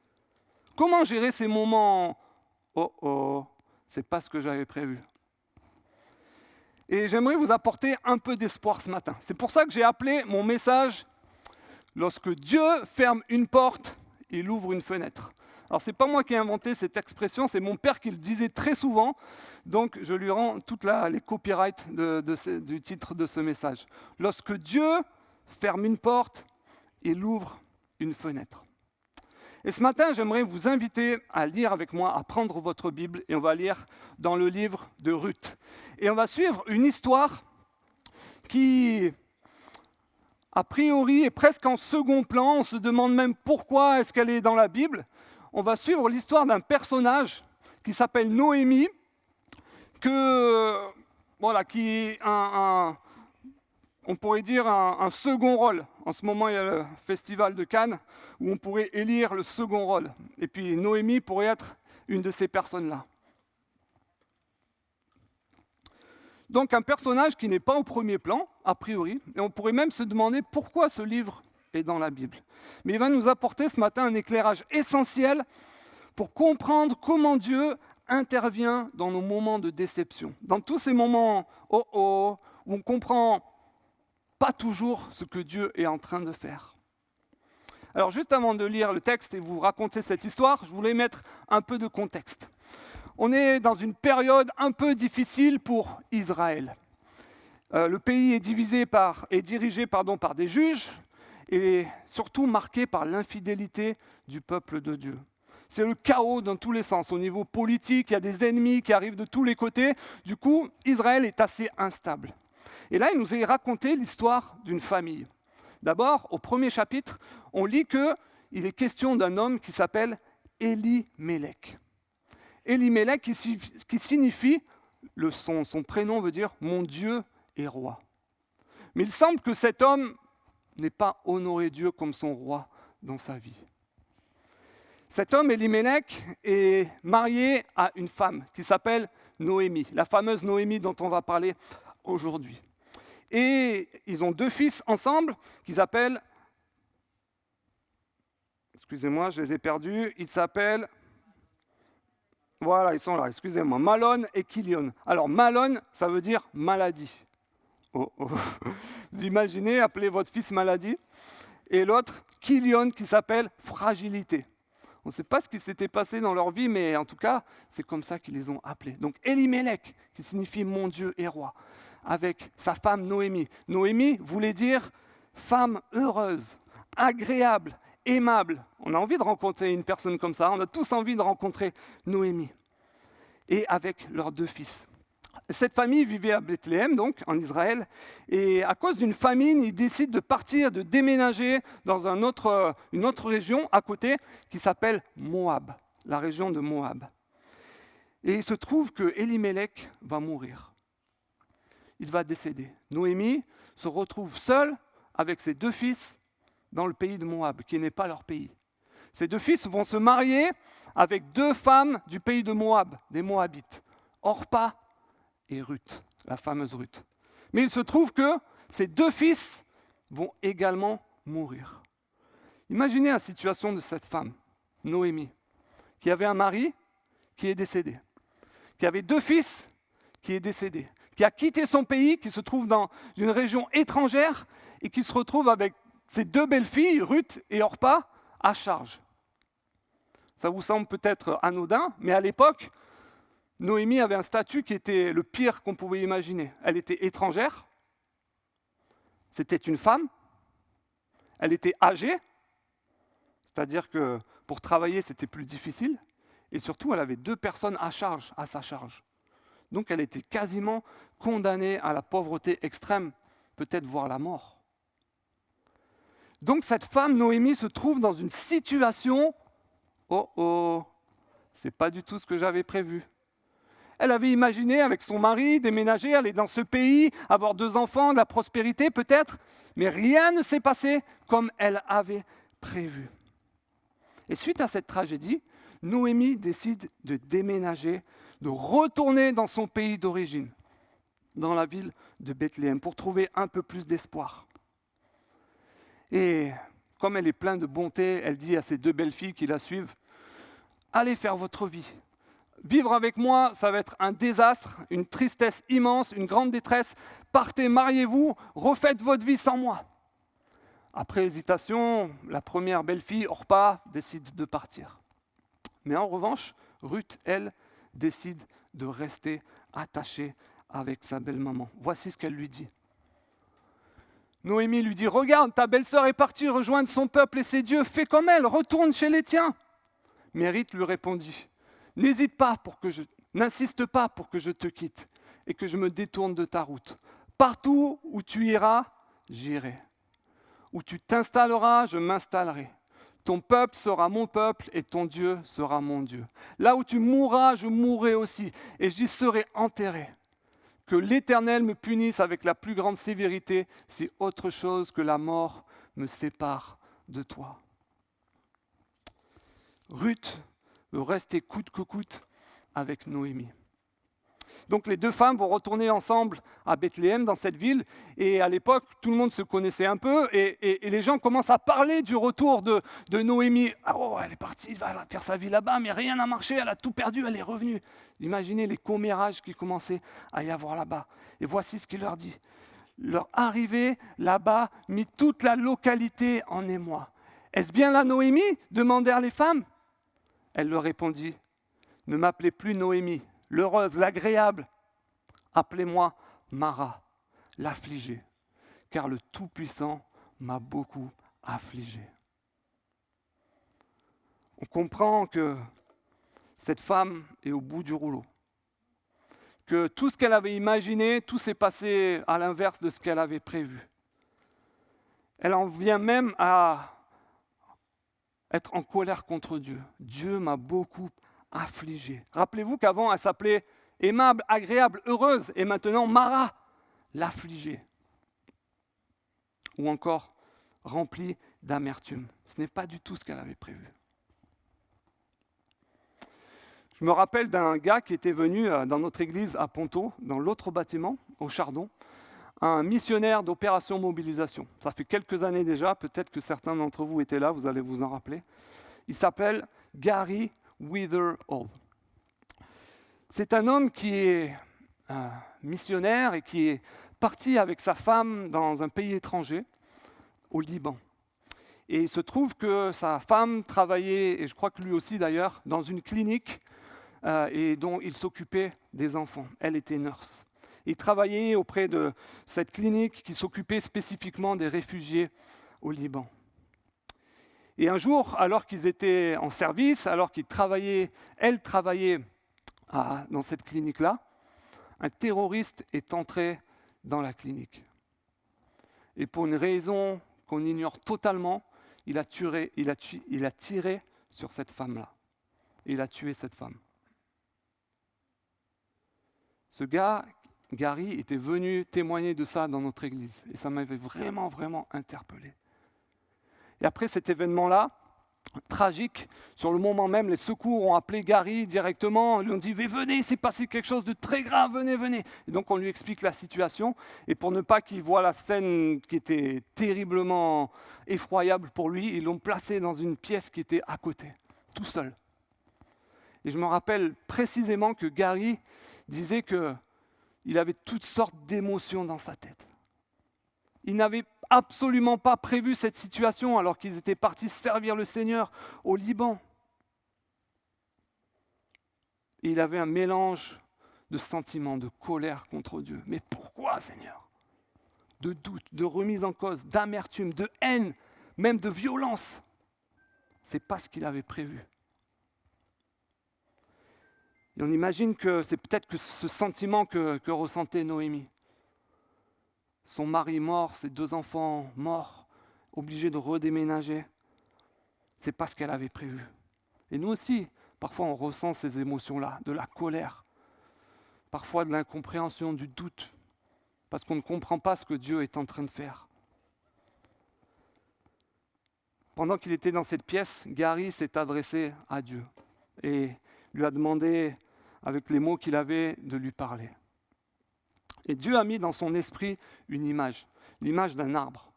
Comment gérer ces moments « Oh oh, c'est pas ce que j'avais prévu ». Et j'aimerais vous apporter un peu d'espoir ce matin. C'est pour ça que j'ai appelé mon message « Lorsque Dieu ferme une porte, il ouvre une fenêtre ». Alors, ce n'est pas moi qui ai inventé cette expression, c'est mon père qui le disait très souvent, donc je lui rends toutes les copyrights du titre de ce message. Lorsque Dieu ferme une porte, il ouvre une fenêtre. Et ce matin, j'aimerais vous inviter à lire avec moi, à prendre votre Bible, et on va lire dans le livre de Ruth. Et on va suivre une histoire qui, a priori, est presque en second plan, on se demande même pourquoi est-ce qu'elle est dans la Bible. On va suivre l'histoire d'un personnage qui s'appelle Noémie, qui est on pourrait dire un second rôle. En ce moment, il y a le festival de Cannes, où on pourrait élire le second rôle. Et puis Noémie pourrait être une de ces personnes-là. Donc un personnage qui n'est pas au premier plan, a priori, et on pourrait même se demander pourquoi ce livre est dans la Bible. Mais il va nous apporter ce matin un éclairage essentiel pour comprendre comment Dieu intervient dans nos moments de déception. Dans tous ces moments où on comprend pas toujours ce que Dieu est en train de faire. Alors juste avant de lire le texte et vous raconter cette histoire, je voulais mettre un peu de contexte. On est dans une période un peu difficile pour Israël. Le pays est dirigé par des juges, et surtout marqué par l'infidélité du peuple de Dieu. C'est le chaos dans tous les sens. Au niveau politique, il y a des ennemis qui arrivent de tous les côtés. Du coup, Israël est assez instable. Et là, il nous est raconté l'histoire d'une famille. D'abord, au premier chapitre, on lit qu'il est question d'un homme qui s'appelle Elimelech. Elimelech qui signifie, son prénom veut dire « mon Dieu est roi ». Mais il semble que cet homme n'est pas honoré Dieu comme son roi dans sa vie. Cet homme, Elimelech, est marié à une femme qui s'appelle Noémie, la fameuse Noémie dont on va parler aujourd'hui. Et ils ont 2 fils ensemble qu'ils appellent, excusez-moi, je les ai perdus, ils s'appellent, voilà, ils sont là, excusez-moi, Malon et Kilion. Alors Malon, ça veut dire maladie. Oh, oh. Vous imaginez, appelez votre fils maladie. Et l'autre, Kilion, qui s'appelle fragilité. On ne sait pas ce qui s'était passé dans leur vie, mais en tout cas, c'est comme ça qu'ils les ont appelés. Donc Elimelech, qui signifie mon Dieu est roi, avec sa femme Noémie. Noémie voulait dire femme heureuse, agréable, aimable. On a envie de rencontrer une personne comme ça, on a tous envie de rencontrer Noémie. et avec leurs 2 fils. Cette famille vivait à Bethléem, donc en Israël, et à cause d'une famine, ils décident de partir, de déménager dans une autre région à côté qui s'appelle Moab, la région de Moab. Et il se trouve que Elimelech va mourir. Il va décéder. Noémie se retrouve seule avec ses 2 fils dans le pays de Moab, qui n'est pas leur pays. Ces 2 fils vont se marier avec 2 femmes du pays de Moab, des Moabites, Orpa et Ruth, la fameuse Ruth. Mais il se trouve que ces 2 fils vont également mourir. Imaginez la situation de cette femme, Noémie, qui avait un mari qui est décédé, qui avait 2 fils qui est décédé, qui a quitté son pays, qui se trouve dans une région étrangère et qui se retrouve avec ses 2 belles-filles, Ruth et Orpa, à charge. Ça vous semble peut-être anodin, mais à l'époque, Noémie avait un statut qui était le pire qu'on pouvait imaginer. Elle était étrangère, c'était une femme, elle était âgée, c'est-à-dire que pour travailler, c'était plus difficile, et surtout, elle avait 2 personnes à sa charge. Donc elle était quasiment condamnée à la pauvreté extrême, peut-être voire la mort. Donc cette femme, Noémie, se trouve dans une situation « Oh, c'est pas du tout ce que j'avais prévu ». Elle avait imaginé avec son mari déménager, aller dans ce pays, avoir 2 enfants, de la prospérité peut-être, mais rien ne s'est passé comme elle avait prévu. Et suite à cette tragédie, Noémie décide de déménager, de retourner dans son pays d'origine, dans la ville de Bethléem, pour trouver un peu plus d'espoir. Et comme elle est pleine de bonté, elle dit à ses 2 belles-filles qui la suivent, « Allez faire votre vie. Vivre avec moi, ça va être un désastre, une tristesse immense, une grande détresse. Partez, mariez-vous, refaites votre vie sans moi. » Après hésitation, la première belle-fille, Orpa, décide de partir. Mais en revanche, Ruth, elle, décide de rester attachée avec sa belle-maman. Voici ce qu'elle lui dit. Noémie lui dit, « Regarde, ta belle-sœur est partie rejoindre son peuple et ses dieux, fais comme elle, retourne chez les tiens. » Mais Ruth lui répondit, « N'insiste pas pour que je te quitte et que je me détourne de ta route. Partout où tu iras, j'irai. Où tu t'installeras, je m'installerai. Ton peuple sera mon peuple et ton Dieu sera mon Dieu. Là où tu mourras, je mourrai aussi et j'y serai enterré. Que l'Éternel me punisse avec la plus grande sévérité si autre chose que la mort me sépare de toi. » Ruth veut rester coûte que coûte avec Noémie. Donc les 2 femmes vont retourner ensemble à Bethléem, dans cette ville, et à l'époque, tout le monde se connaissait un peu, et les gens commencent à parler du retour de Noémie. « Ah, oh, elle est partie, elle va faire sa vie là-bas, mais rien n'a marché, elle a tout perdu, elle est revenue. » Imaginez les commérages qui commençaient à y avoir là-bas. Et voici ce qu'il leur dit. Leur arrivée là-bas mit toute la localité en émoi. « Est-ce bien là Noémie ?» demandèrent les femmes. Elle leur répondit, « Ne m'appelez plus Noémie, l'heureuse, l'agréable. Appelez-moi Mara, l'affligée, car le Tout-Puissant m'a beaucoup affligée. » On comprend que cette femme est au bout du rouleau, que tout ce qu'elle avait imaginé, tout s'est passé à l'inverse de ce qu'elle avait prévu. Elle en vient même à être en colère contre Dieu. Dieu m'a beaucoup affligée. Rappelez-vous qu'avant, elle s'appelait aimable, agréable, heureuse, et maintenant Mara, l'affligée. Ou encore remplie d'amertume. Ce n'est pas du tout ce qu'elle avait prévu. Je me rappelle d'un gars qui était venu dans notre église à Ponto, dans l'autre bâtiment, au Chardon, un missionnaire d'opération mobilisation. Ça fait quelques années déjà, peut-être que certains d'entre vous étaient là, vous allez vous en rappeler. Il s'appelle Gary Witherall. C'est un homme qui est missionnaire et qui est parti avec sa femme dans un pays étranger, au Liban. Et il se trouve que sa femme travaillait, et je crois que lui aussi d'ailleurs, dans une clinique et dont il s'occupait des enfants. Elle était nurse. Il travaillait auprès de cette clinique qui s'occupait spécifiquement des réfugiés au Liban. Et un jour, alors qu'ils étaient en service, alors qu'ils travaillaient, elle travaillait dans cette clinique-là, un terroriste est entré dans la clinique. Et pour une raison qu'on ignore totalement, il a tiré sur cette femme-là. Et il a tué cette femme. Ce gars, Gary, était venu témoigner de ça dans notre église. Et ça m'avait vraiment, vraiment interpellé. Et après cet événement-là, tragique, sur le moment même, les secours ont appelé Gary directement. Ils lui ont dit « Venez, il s'est passé quelque chose de très grave, venez, venez ». Et donc on lui explique la situation. Et pour ne pas qu'il voie la scène qui était terriblement effroyable pour lui, ils l'ont placé dans une pièce qui était à côté, tout seul. Et je me rappelle précisément que Gary disait qu'il avait toutes sortes d'émotions dans sa tête. Il n'avait absolument pas prévu cette situation alors qu'ils étaient partis servir le Seigneur au Liban. Et il avait un mélange de sentiments, de colère contre Dieu. Mais pourquoi, Seigneur ? De doute, de remise en cause, d'amertume, de haine, même de violence. Ce n'est pas ce qu'il avait prévu. Et on imagine que c'est peut-être que ce sentiment que ressentait Noémie. Son mari mort, ses 2 enfants morts, obligés de redéménager. Ce n'est pas ce qu'elle avait prévu. Et nous aussi, parfois on ressent ces émotions-là, de la colère, parfois de l'incompréhension, du doute, parce qu'on ne comprend pas ce que Dieu est en train de faire. Pendant qu'il était dans cette pièce, Gary s'est adressé à Dieu et lui a demandé, avec les mots qu'il avait, de lui parler. Et Dieu a mis dans son esprit une image, l'image d'un arbre.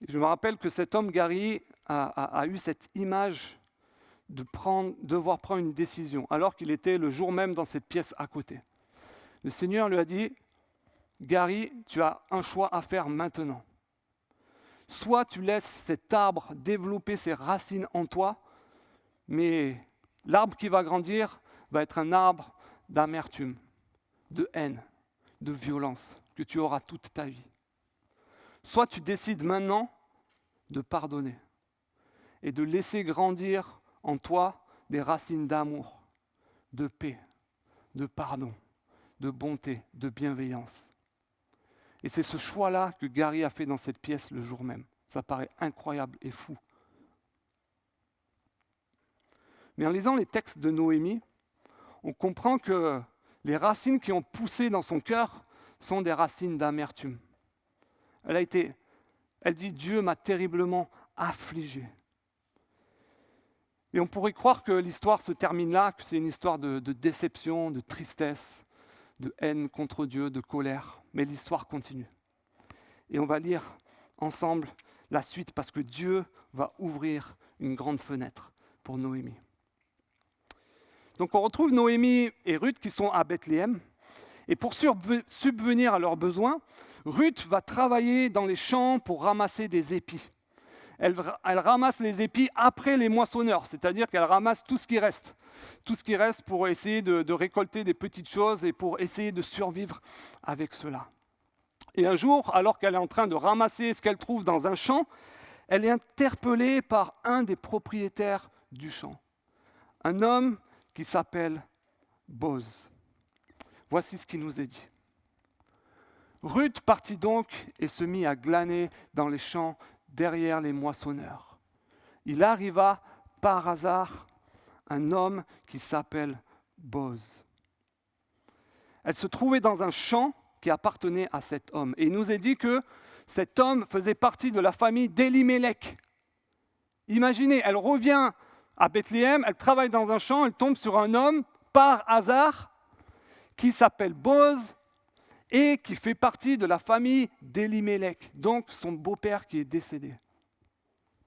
Et je me rappelle que cet homme, Gary, a eu cette image de devoir prendre une décision, alors qu'il était le jour même dans cette pièce à côté. Le Seigneur lui a dit, « Gary, tu as un choix à faire maintenant. Soit tu laisses cet arbre développer ses racines en toi, mais l'arbre qui va grandir va être un arbre d'amertume, de haine, de violence que tu auras toute ta vie. Soit tu décides maintenant de pardonner et de laisser grandir en toi des racines d'amour, de paix, de pardon, de bonté, de bienveillance. » Et c'est ce choix-là que Gary a fait dans cette pièce le jour même. Ça paraît incroyable et fou. Mais en lisant les textes de Noémie, on comprend que les racines qui ont poussé dans son cœur sont des racines d'amertume. Elle dit « Dieu m'a terriblement affligé ». Et on pourrait croire que l'histoire se termine là, que c'est une histoire de déception, de tristesse, de haine contre Dieu, de colère. Mais l'histoire continue. Et on va lire ensemble la suite parce que Dieu va ouvrir une grande fenêtre pour Noémie. Donc on retrouve Noémie et Ruth qui sont à Bethléem. Et pour subvenir à leurs besoins, Ruth va travailler dans les champs pour ramasser des épis. Elle ramasse les épis après les moissonneurs, c'est-à-dire qu'elle ramasse tout ce qui reste. Tout ce qui reste pour essayer de récolter des petites choses et pour essayer de survivre avec cela. Et un jour, alors qu'elle est en train de ramasser ce qu'elle trouve dans un champ, elle est interpellée par un des propriétaires du champ. Un homme qui s'appelle Boz. Voici ce qui nous est dit. Ruth partit donc et se mit à glaner dans les champs derrière les moissonneurs. Il arriva par hasard un homme qui s'appelle Boz. Elle se trouvait dans un champ qui appartenait à cet homme. Et il nous est dit que cet homme faisait partie de la famille d'Elimelech. Imaginez, elle revient à Bethléem, elle travaille dans un champ, elle tombe sur un homme par hasard qui s'appelle Boz et qui fait partie de la famille d'Elimelech, donc son beau-père qui est décédé.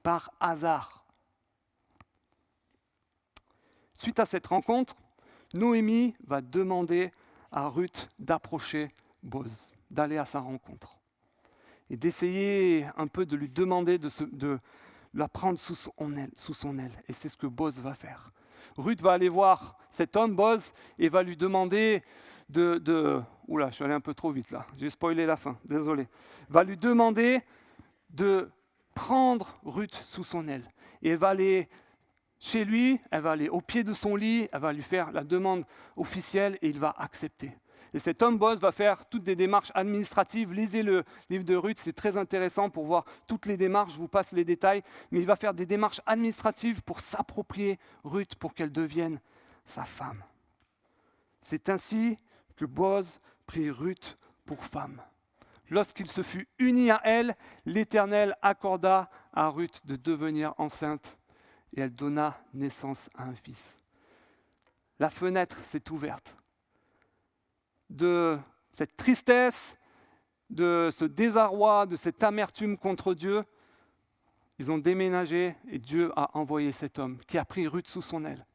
Par hasard. Suite à cette rencontre, Noémie va demander à Ruth d'approcher Boz, d'aller à sa rencontre et d'essayer un peu de lui demander de la prendre sous son aile. Et c'est ce que Boz va faire. Ruth va aller voir cet homme, Boz, et va lui demander Oula, je suis allé un peu trop vite là, j'ai spoilé la fin, désolé. Va lui demander de prendre Ruth sous son aile et va aller chez lui, elle va aller au pied de son lit, elle va lui faire la demande officielle et il va accepter. Et cet homme Boz va faire toutes des démarches administratives. Lisez le livre de Ruth, c'est très intéressant pour voir toutes les démarches, je vous passe les détails, mais il va faire des démarches administratives pour s'approprier Ruth, pour qu'elle devienne sa femme. C'est ainsi que Boz prit Ruth pour femme. Lorsqu'il se fut uni à elle, l'Éternel accorda à Ruth de devenir enceinte et elle donna naissance à un fils. La fenêtre s'est ouverte. De cette tristesse, de ce désarroi, de cette amertume contre Dieu, ils ont déménagé et Dieu a envoyé cet homme qui a pris Ruth sous son aile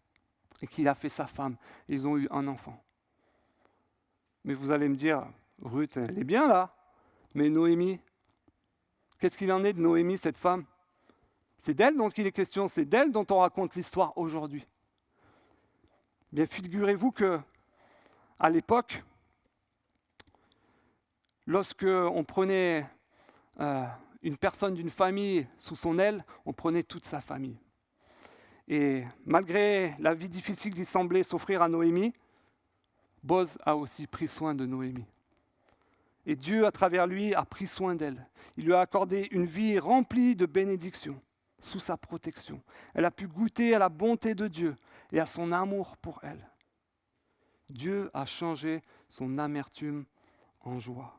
et qui l'a fait sa femme. Et ils ont eu un enfant. Mais vous allez me dire, Ruth, elle est bien là, mais Noémie, qu'est-ce qu'il en est de Noémie, cette femme ? C'est d'elle dont il est question, c'est d'elle dont on raconte l'histoire aujourd'hui. Bien, figurez-vous que à l'époque, lorsque on prenait une personne d'une famille sous son aile, on prenait toute sa famille. Et malgré la vie difficile qui semblait s'offrir à Noémie, Boz a aussi pris soin de Noémie. Et Dieu, à travers lui, a pris soin d'elle. Il lui a accordé une vie remplie de bénédictions, sous sa protection. Elle a pu goûter à la bonté de Dieu et à son amour pour elle. Dieu a changé son amertume en joie.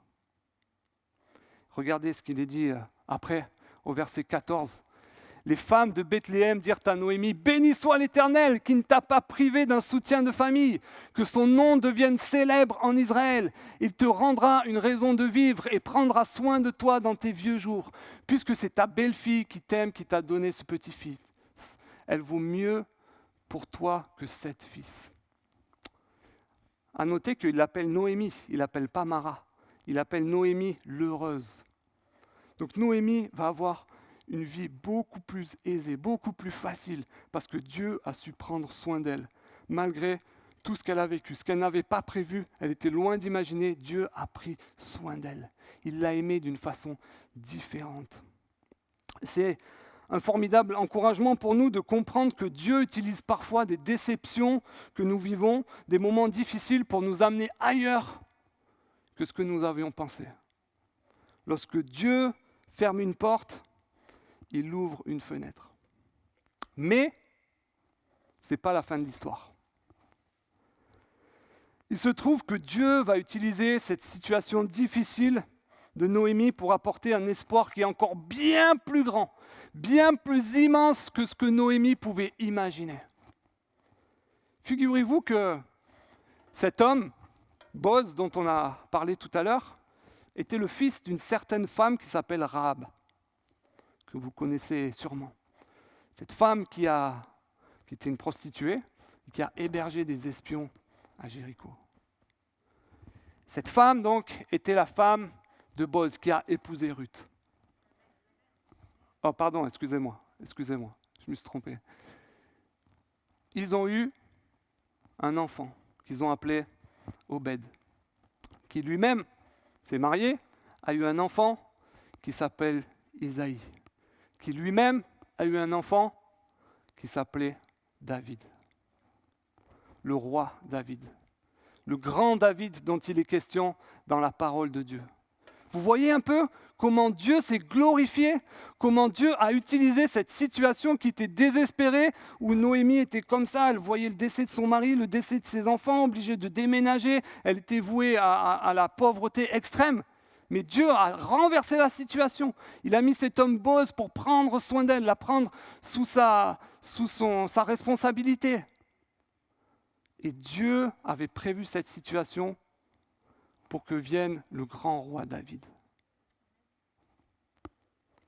Regardez ce qu'il est dit après, au verset 14. Les femmes de Bethléem dirent à Noémie, « Béni soit l'Éternel qui ne t'a pas privé d'un soutien de famille, que son nom devienne célèbre en Israël. Il te rendra une raison de vivre et prendra soin de toi dans tes vieux jours, puisque c'est ta belle-fille qui t'aime qui t'a donné ce petit-fils. Elle vaut mieux pour toi que 7 fils. » À noter qu'il l'appelle Noémie, il l'appelle pas Mara, il appelle Noémie l'heureuse. Donc Noémie va avoir une vie beaucoup plus aisée, beaucoup plus facile, parce que Dieu a su prendre soin d'elle. Malgré tout ce qu'elle a vécu, ce qu'elle n'avait pas prévu, elle était loin d'imaginer, Dieu a pris soin d'elle. Il l'a aimée d'une façon différente. C'est un formidable encouragement pour nous de comprendre que Dieu utilise parfois des déceptions que nous vivons, des moments difficiles pour nous amener ailleurs que ce que nous avions pensé. Lorsque Dieu ferme une porte, il ouvre une fenêtre. Mais ce n'est pas la fin de l'histoire. Il se trouve que Dieu va utiliser cette situation difficile de Noémie pour apporter un espoir qui est encore bien plus grand, bien plus immense que ce que Noémie pouvait imaginer. Figurez-vous que cet homme, Boz, dont on a parlé tout à l'heure, était le fils d'une certaine femme qui s'appelle Rahab, que vous connaissez sûrement. Cette femme qui était une prostituée, qui a hébergé des espions à Jéricho. Cette femme, donc, était la femme de Boz, qui a épousé Ruth. Oh, pardon, excusez-moi, je me suis trompé. Ils ont eu un enfant qu'ils ont appelé Obed, qui lui-même s'est marié, a eu un enfant qui s'appelle Isaïe, qui lui-même a eu un enfant qui s'appelait David, le roi David, le grand David dont il est question dans la parole de Dieu. Vous voyez un peu comment Dieu s'est glorifié, comment Dieu a utilisé cette situation qui était désespérée, où Noémie était comme ça, elle voyait le décès de son mari, le décès de ses enfants, obligée de déménager, elle était vouée à la pauvreté extrême. Mais Dieu a renversé la situation. Il a mis cet homme Boz pour prendre soin d'elle, la prendre sous sa responsabilité. Et Dieu avait prévu cette situation pour que vienne le grand roi David.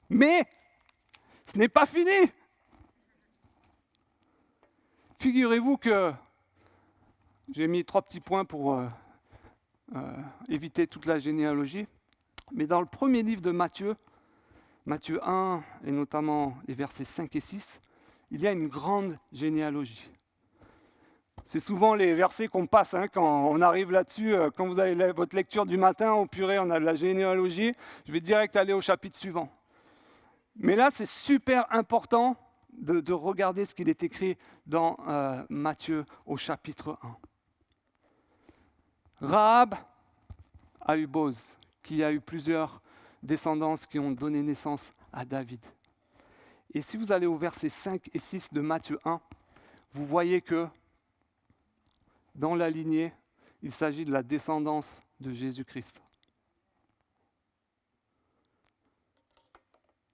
Mais ce n'est pas fini. Figurez-vous que j'ai mis 3 petits points pour éviter toute la généalogie. Mais dans le premier livre de Matthieu 1, et notamment les versets 5 et 6, il y a une grande généalogie. C'est souvent les versets qu'on passe quand on arrive là-dessus. Quand vous avez votre lecture du matin, au purée, on a de la généalogie. Je vais direct aller au chapitre suivant. Mais là, c'est super important de regarder ce qu'il est écrit dans Matthieu au chapitre 1. Rahab a eu Boz, qui a eu plusieurs descendances qui ont donné naissance à David. Et si vous allez au versets 5 et 6 de Matthieu 1, vous voyez que dans la lignée, il s'agit de la descendance de Jésus-Christ.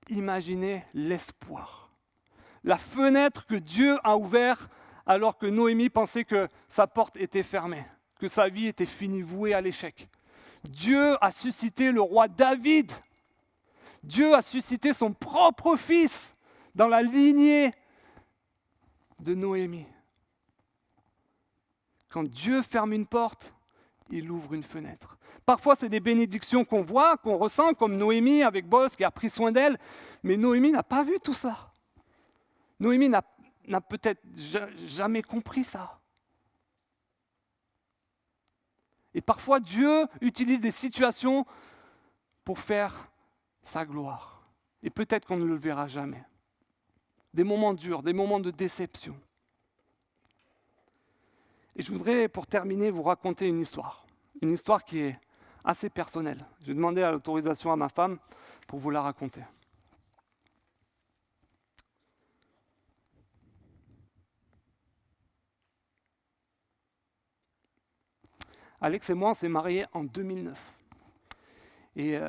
Imaginez l'espoir. La fenêtre que Dieu a ouverte alors que Noémie pensait que sa porte était fermée, que sa vie était finie, vouée à l'échec. Dieu a suscité le roi David. Dieu a suscité son propre fils dans la lignée de Noémie. Quand Dieu ferme une porte, il ouvre une fenêtre. Parfois, c'est des bénédictions qu'on voit, qu'on ressent, comme Noémie avec Boz qui a pris soin d'elle. Mais Noémie n'a pas vu tout ça. Noémie n'a peut-être jamais compris ça. Et parfois, Dieu utilise des situations pour faire sa gloire. Et peut-être qu'on ne le verra jamais. Des moments durs, des moments de déception. Et je voudrais, pour terminer, vous raconter une histoire qui est assez personnelle. J'ai demandé l'autorisation à ma femme pour vous la raconter. Alex et moi, on s'est mariés en 2009. Et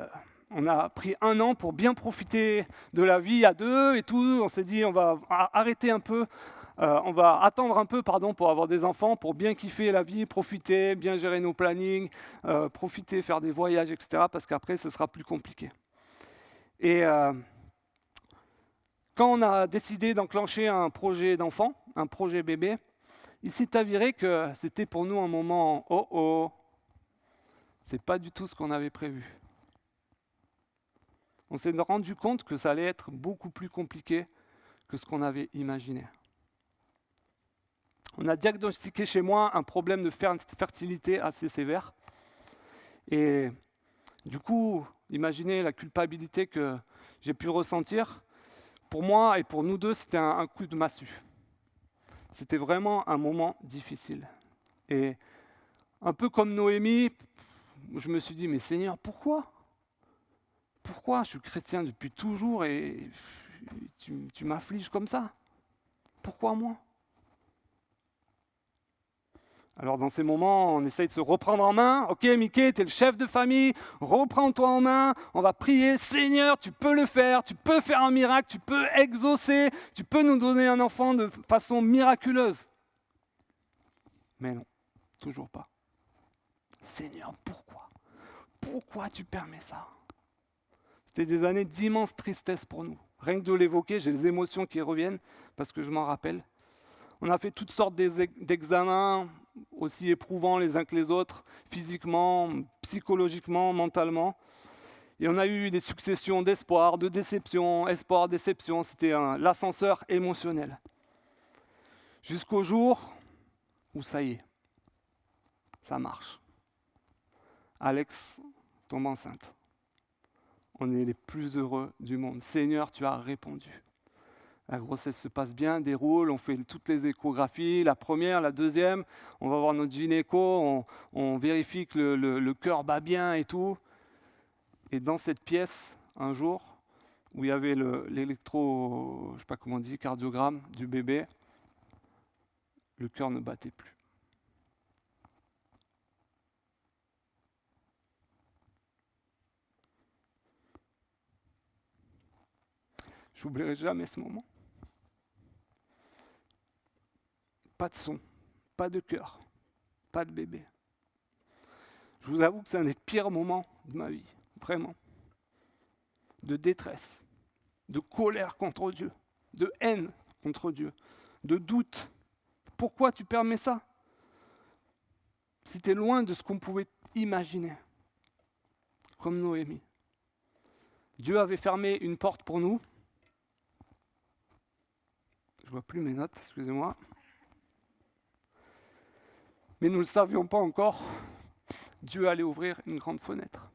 on a pris 1 an pour bien profiter de la vie à deux et tout. On s'est dit, on va arrêter un peu. On va attendre un peu pour avoir des enfants, pour bien kiffer la vie, profiter, bien gérer nos plannings, profiter, faire des voyages, etc. Parce qu'après, ce sera plus compliqué. Et quand on a décidé d'enclencher un projet d'enfant, un projet bébé, il s'est avéré que c'était pour nous un moment « oh, c'est pas du tout ce qu'on avait prévu ». On s'est rendu compte que ça allait être beaucoup plus compliqué que ce qu'on avait imaginé. On a diagnostiqué chez moi un problème de fertilité assez sévère. Et du coup, imaginez la culpabilité que j'ai pu ressentir. Pour moi et pour nous deux, c'était un coup de massue. C'était vraiment un moment difficile. Et un peu comme Noémie, je me suis dit, mais Seigneur, pourquoi ? Pourquoi je suis chrétien depuis toujours et tu m'affliges comme ça ? Pourquoi moi ? Alors dans ces moments, on essaye de se reprendre en main. Ok, Mickey, tu es le chef de famille, reprends-toi en main, on va prier. Seigneur, tu peux le faire, tu peux faire un miracle, tu peux exaucer, tu peux nous donner un enfant de façon miraculeuse. Mais non, toujours pas. Seigneur, pourquoi ? Pourquoi tu permets ça ? C'était des années d'immense tristesse pour nous. Rien que de l'évoquer, j'ai les émotions qui reviennent parce que je m'en rappelle. On a fait toutes sortes d'examens, aussi éprouvants les uns que les autres, physiquement, psychologiquement, mentalement. Et on a eu des successions d'espoir, de déception, espoir, déception. C'était l'ascenseur émotionnel. Jusqu'au jour où ça y est, ça marche. Alex tombe enceinte. On est les plus heureux du monde. Seigneur, tu as répondu. La grossesse se passe bien, déroule, on fait toutes les échographies, la première, la deuxième, on va voir notre gynéco, on vérifie que le cœur bat bien et tout. Et dans cette pièce, un jour, où il y avait l'électro, je ne sais pas comment on dit, cardiogramme du bébé, le cœur ne battait plus. Je n'oublierai jamais ce moment. Pas de son, pas de cœur, pas de bébé. Je vous avoue que c'est un des pires moments de ma vie, vraiment. De détresse, de colère contre Dieu, de haine contre Dieu, de doute. Pourquoi tu permets ça ? C'était loin de ce qu'on pouvait imaginer, comme Noémie. Dieu avait fermé une porte pour nous. Je ne vois plus mes notes, excusez-moi. Mais nous ne le savions pas encore, Dieu allait ouvrir une grande fenêtre.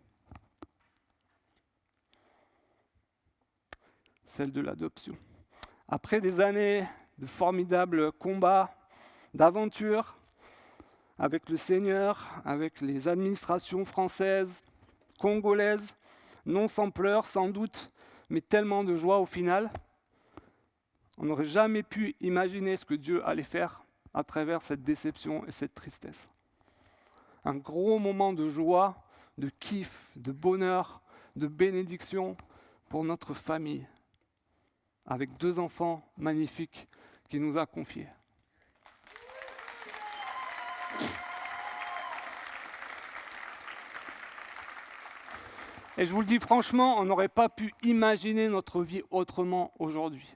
Celle de l'adoption. Après des années de formidables combats, d'aventures avec le Seigneur, avec les administrations françaises, congolaises, non sans pleurs sans doute, mais tellement de joie au final, on n'aurait jamais pu imaginer ce que Dieu allait faire à travers cette déception et cette tristesse. Un gros moment de joie, de kiff, de bonheur, de bénédiction pour notre famille, avec 2 enfants magnifiques qu'il nous a confiés. Et je vous le dis franchement, on n'aurait pas pu imaginer notre vie autrement aujourd'hui.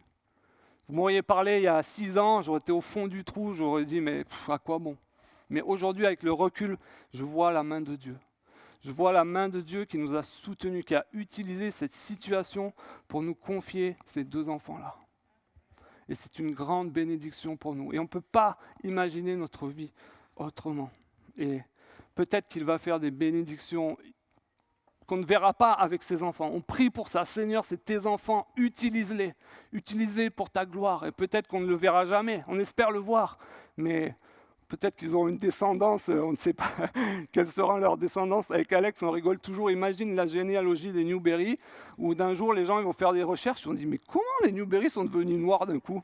Vous m'auriez parlé il y a 6 ans, j'aurais été au fond du trou, j'aurais dit mais à quoi bon? Mais aujourd'hui, avec le recul, je vois la main de Dieu. Je vois la main de Dieu qui nous a soutenus, qui a utilisé cette situation pour nous confier ces 2 enfants-là. Et c'est une grande bénédiction pour nous. Et on ne peut pas imaginer notre vie autrement. Et peut-être qu'il va faire des bénédictions qu'on ne verra pas avec ses enfants. On prie pour ça. Seigneur, c'est tes enfants, utilise-les. Utilise-les pour ta gloire. Et peut-être qu'on ne le verra jamais. On espère le voir. Mais peut-être qu'ils auront une descendance, on ne sait pas quelle sera leur descendance. Avec Alex, on rigole toujours. Imagine la généalogie des Newberry, où d'un jour, les gens ils vont faire des recherches. On dit, mais comment les Newberry sont devenus noirs d'un coup?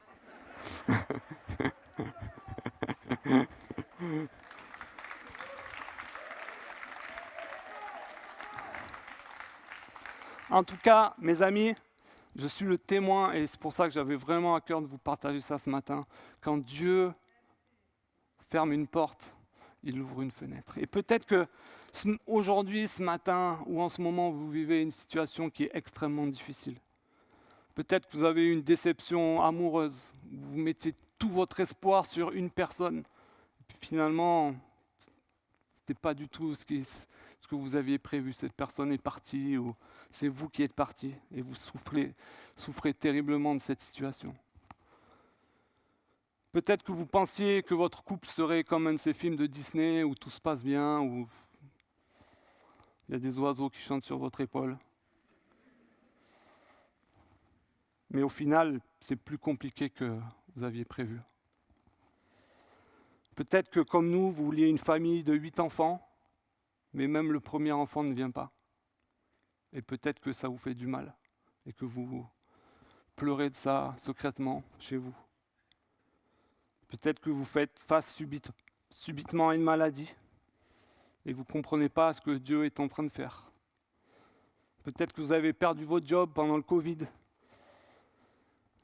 En tout cas, mes amis, je suis le témoin, et c'est pour ça que j'avais vraiment à cœur de vous partager ça ce matin. Quand Dieu ferme une porte, il ouvre une fenêtre. Et peut-être que aujourd'hui, ce matin, ou en ce moment, vous vivez une situation qui est extrêmement difficile. Peut-être que vous avez eu une déception amoureuse, vous mettiez tout votre espoir sur une personne. Et puis finalement, ce n'était pas du tout ce que vous aviez prévu. Cette personne est partie, ou c'est vous qui êtes parti, et vous souffrez terriblement de cette situation. Peut-être que vous pensiez que votre couple serait comme un de ces films de Disney où tout se passe bien, où il y a des oiseaux qui chantent sur votre épaule. Mais au final, c'est plus compliqué que vous aviez prévu. Peut-être que comme nous, vous vouliez une famille de 8 enfants, mais même le premier enfant ne vient pas. Et peut-être que ça vous fait du mal, et que vous pleurez de ça secrètement chez vous. Peut-être que vous faites face subitement à une maladie et vous ne comprenez pas ce que Dieu est en train de faire. Peut-être que vous avez perdu votre job pendant le Covid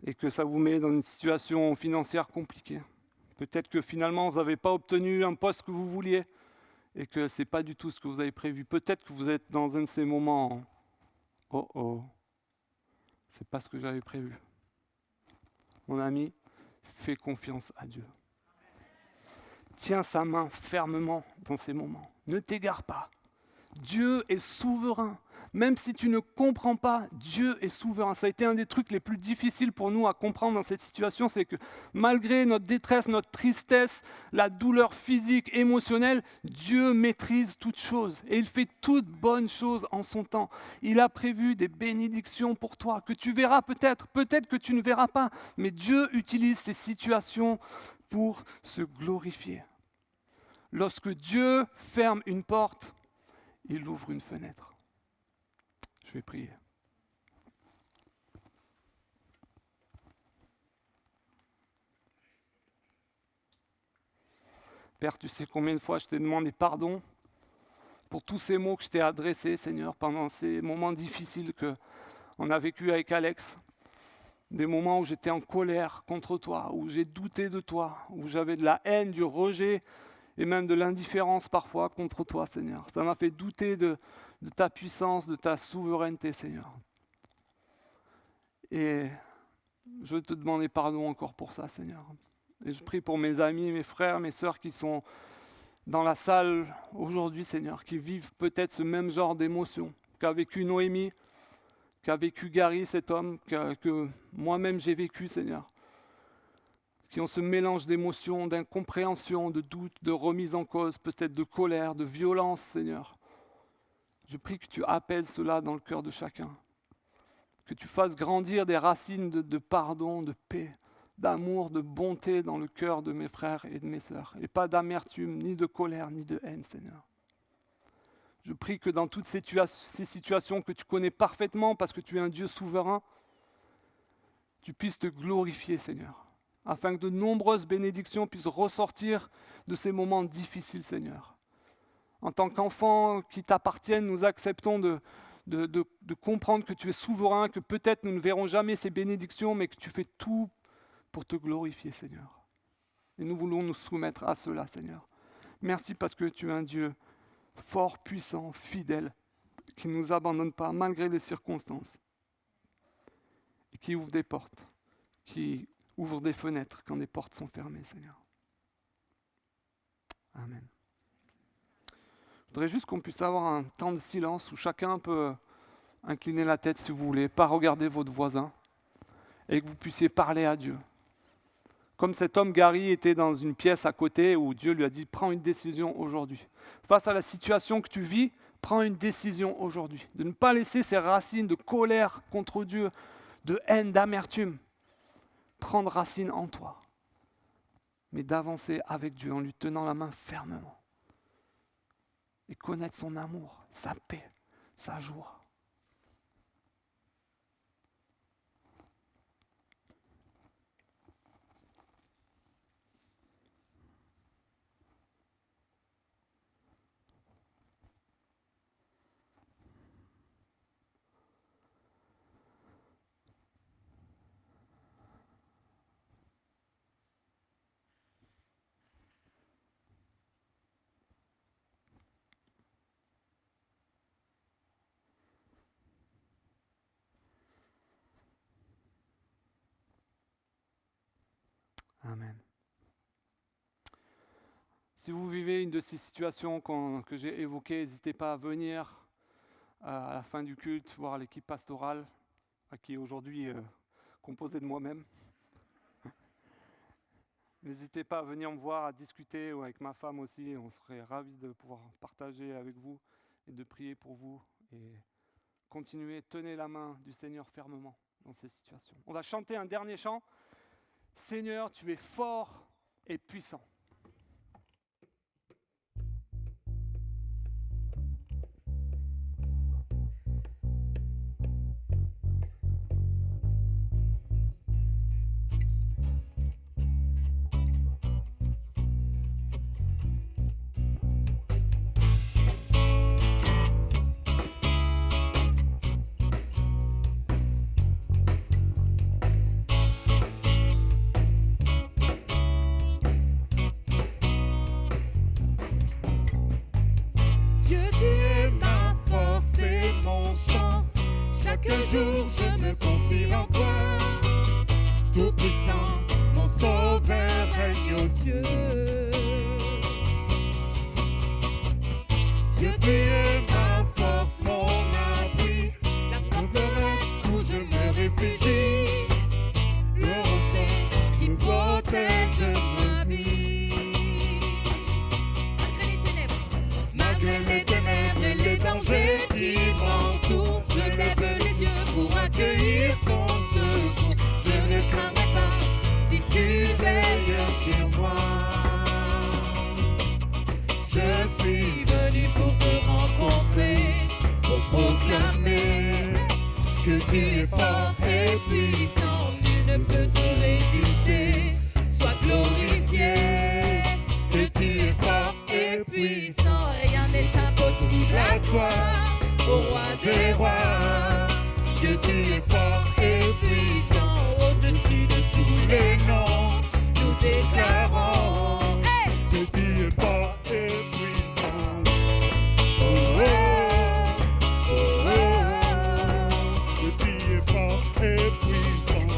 et que ça vous met dans une situation financière compliquée. Peut-être que finalement vous n'avez pas obtenu un poste que vous vouliez et que ce n'est pas du tout ce que vous avez prévu. Peut-être que vous êtes dans un de ces moments « Oh, c'est pas ce que j'avais prévu ». Mon ami, fais confiance à Dieu. Tiens sa main fermement dans ces moments. Ne t'égare pas. Dieu est souverain. Même si tu ne comprends pas, Dieu est souverain. Ça a été un des trucs les plus difficiles pour nous à comprendre dans cette situation, c'est que malgré notre détresse, notre tristesse, la douleur physique, émotionnelle, Dieu maîtrise toutes choses et il fait toutes bonnes choses en son temps. Il a prévu des bénédictions pour toi, que tu verras peut-être que tu ne verras pas, mais Dieu utilise ces situations pour se glorifier. Lorsque Dieu ferme une porte, il ouvre une fenêtre. Je vais prier. Père, tu sais combien de fois je t'ai demandé pardon pour tous ces mots que je t'ai adressés, Seigneur, pendant ces moments difficiles qu'on a vécu avec Alex. Des moments où j'étais en colère contre toi, où j'ai douté de toi, où j'avais de la haine, du rejet et même de l'indifférence parfois contre toi, Seigneur. Ça m'a fait douter de ta puissance, de ta souveraineté, Seigneur. Et je veux te demander pardon encore pour ça, Seigneur. Et je prie pour mes amis, mes frères, mes sœurs qui sont dans la salle aujourd'hui, Seigneur, qui vivent peut-être ce même genre d'émotion qu'a vécu Noémie, qu'a vécu Gary, cet homme, que moi-même j'ai vécu, Seigneur. Qui ont ce mélange d'émotions, d'incompréhension, de doute, de remise en cause, peut-être de colère, de violence, Seigneur. Je prie que tu apaises cela dans le cœur de chacun. que tu fasses grandir des racines de pardon, de paix, d'amour, de bonté dans le cœur de mes frères et de mes sœurs, et pas d'amertume, ni de colère, ni de haine, Seigneur. Je prie que dans toutes ces situations que tu connais parfaitement, parce que tu es un Dieu souverain, tu puisses te glorifier, Seigneur, afin que de nombreuses bénédictions puissent ressortir de ces moments difficiles, Seigneur. En tant qu'enfants qui t'appartiennent, nous acceptons de comprendre que tu es souverain, que peut-être nous ne verrons jamais ces bénédictions, mais que tu fais tout pour te glorifier, Seigneur. Et nous voulons nous soumettre à cela, Seigneur. Merci parce que tu es un Dieu fort, puissant, fidèle, qui ne nous abandonne pas malgré les circonstances, et qui ouvre des portes, qui ouvre des fenêtres quand les portes sont fermées, Seigneur. Amen. Je voudrais juste qu'on puisse avoir un temps de silence où chacun peut incliner la tête si vous voulez, pas regarder votre voisin, et que vous puissiez parler à Dieu. Comme cet homme Gary était dans une pièce à côté où Dieu lui a dit « Prends une décision aujourd'hui ». Face à la situation que tu vis, prends une décision aujourd'hui. De ne pas laisser ces racines de colère contre Dieu, de haine, d'amertume, prendre racine en toi. Mais d'avancer avec Dieu en lui tenant la main fermement. Et connaître son amour, sa paix, sa joie. Amen. Si vous vivez une de ces situations que j'ai évoquées, n'hésitez pas à venir à la fin du culte, voir l'équipe pastorale, qui est aujourd'hui composée de moi-même. N'hésitez pas à venir me voir, à discuter, ou avec ma femme aussi. On serait ravis de pouvoir partager avec vous et de prier pour vous. Et continuez, tenez la main du Seigneur fermement dans ces situations. On va chanter un dernier chant. Seigneur, tu es fort et puissant. Chaque jour je me confie en toi, Tout-Puissant, mon Sauveur règne aux cieux. Dieu, tu es ma force, mon abri, la forteresse où je me réfugie, le rocher qui protège ma vie. Malgré les ténèbres et les dangers qui m'entourent, je lève les yeux pour accueillir ton secours. Je ne craindrai pas si tu veilles sur moi. Je suis venu pour te rencontrer, pour proclamer que tu es fort et puissant. Nul ne peut te résister. Sois glorifié, que tu es fort et puissant. Rien n'est impossible à toi, ô roi des rois. Dieu, tu es fort et puissant, au-dessus de tous les noms. Nous déclarons Que tu es fort et puissant. oh, oh, oh, oh. Que tu es fort et puissant.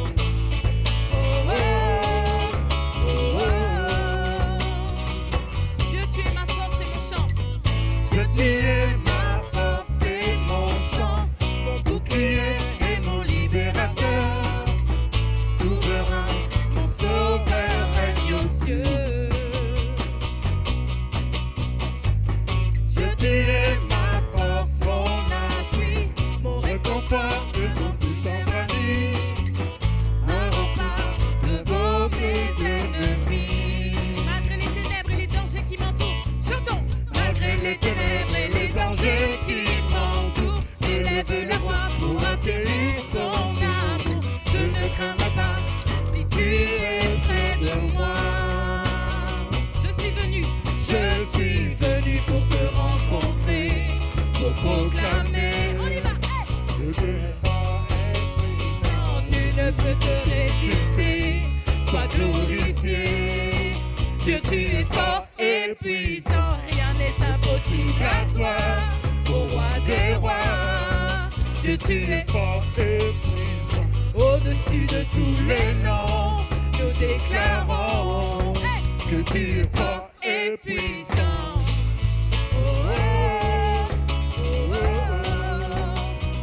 Dieu, tu es fort et puissant. Rien n'est impossible à toi, ô roi des rois. Dieu, tu es fort et puissant. Au-dessus de tous les noms, nous déclarons que tu es fort et puissant. Oh, oh, oh, oh, oh.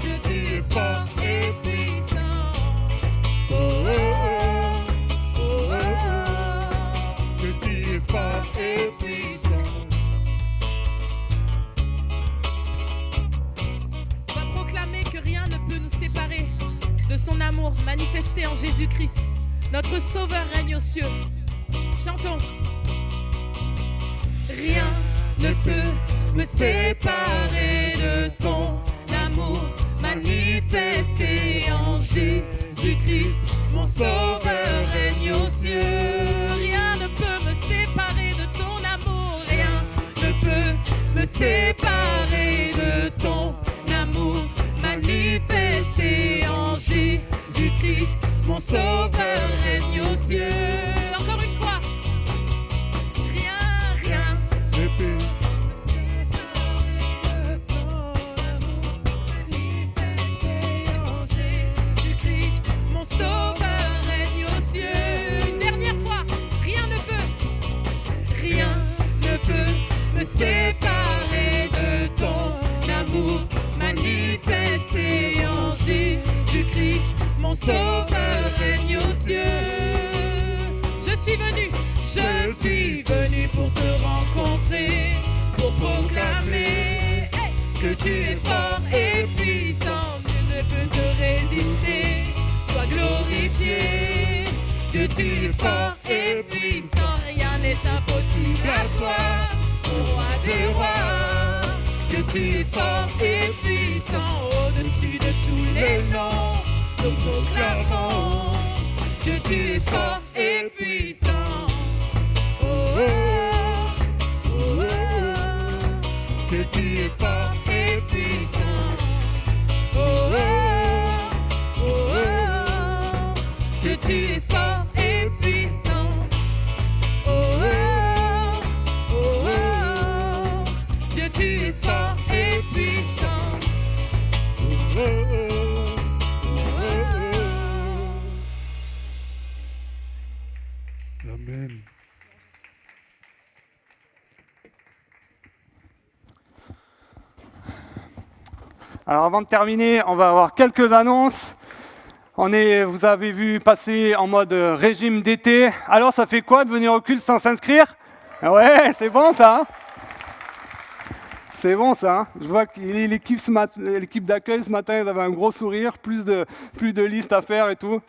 Dieu, tu es fort et puissant. Oh, oh, oh, oh, oh. Dieu, tu es fort et puissant. On va proclamer que rien ne peut nous séparer de son amour manifesté en Jésus-Christ. Notre Sauveur règne aux cieux. Chantons. Rien ne peut me séparer de ton amour manifesté en Jésus-Christ. Mon Sauveur règne aux cieux. Rien ne peut me séparer de ton amour. Rien ne peut me séparer de ton amour manifesté en Jésus-Christ. Mon Sauveur règne aux cieux. Encore une fois. Rien ne peut me séparer de ton amour manifesté en Jésus-Christ. Mon Sauveur règne aux cieux. Une dernière fois. Rien ne peut me séparer de ton amour manifesté en Jésus-Christ. Mon Sauveur règne aux cieux. Je suis venu pour te rencontrer, pour proclamer que tu es fort et puissant. Nul ne peut te résister. Sois glorifié. Dieu, tu es fort et puissant. Rien n'est impossible à toi, ô roi des rois. Dieu, tu es fort et puissant. Au-dessus de tous les noms, nous proclamons. Dieu, tu es fort et puissant. Oh, oh, oh, oh, oh. Que tu es fort et puissant. Oh, oh, oh, oh, oh. Que tu es fort et puissant. Oh, oh, oh, oh, oh. Dieu, tu es fort et puissant. Oh, oh, oh. Amen. Alors avant de terminer, on va avoir quelques annonces. Vous avez vu passer en mode régime d'été. Alors ça fait quoi de venir au culte sans s'inscrire? Ouais, c'est bon ça. C'est bon ça. Je vois que l'équipe d'accueil ce matin, ils avaient un gros sourire, plus de listes à faire et tout.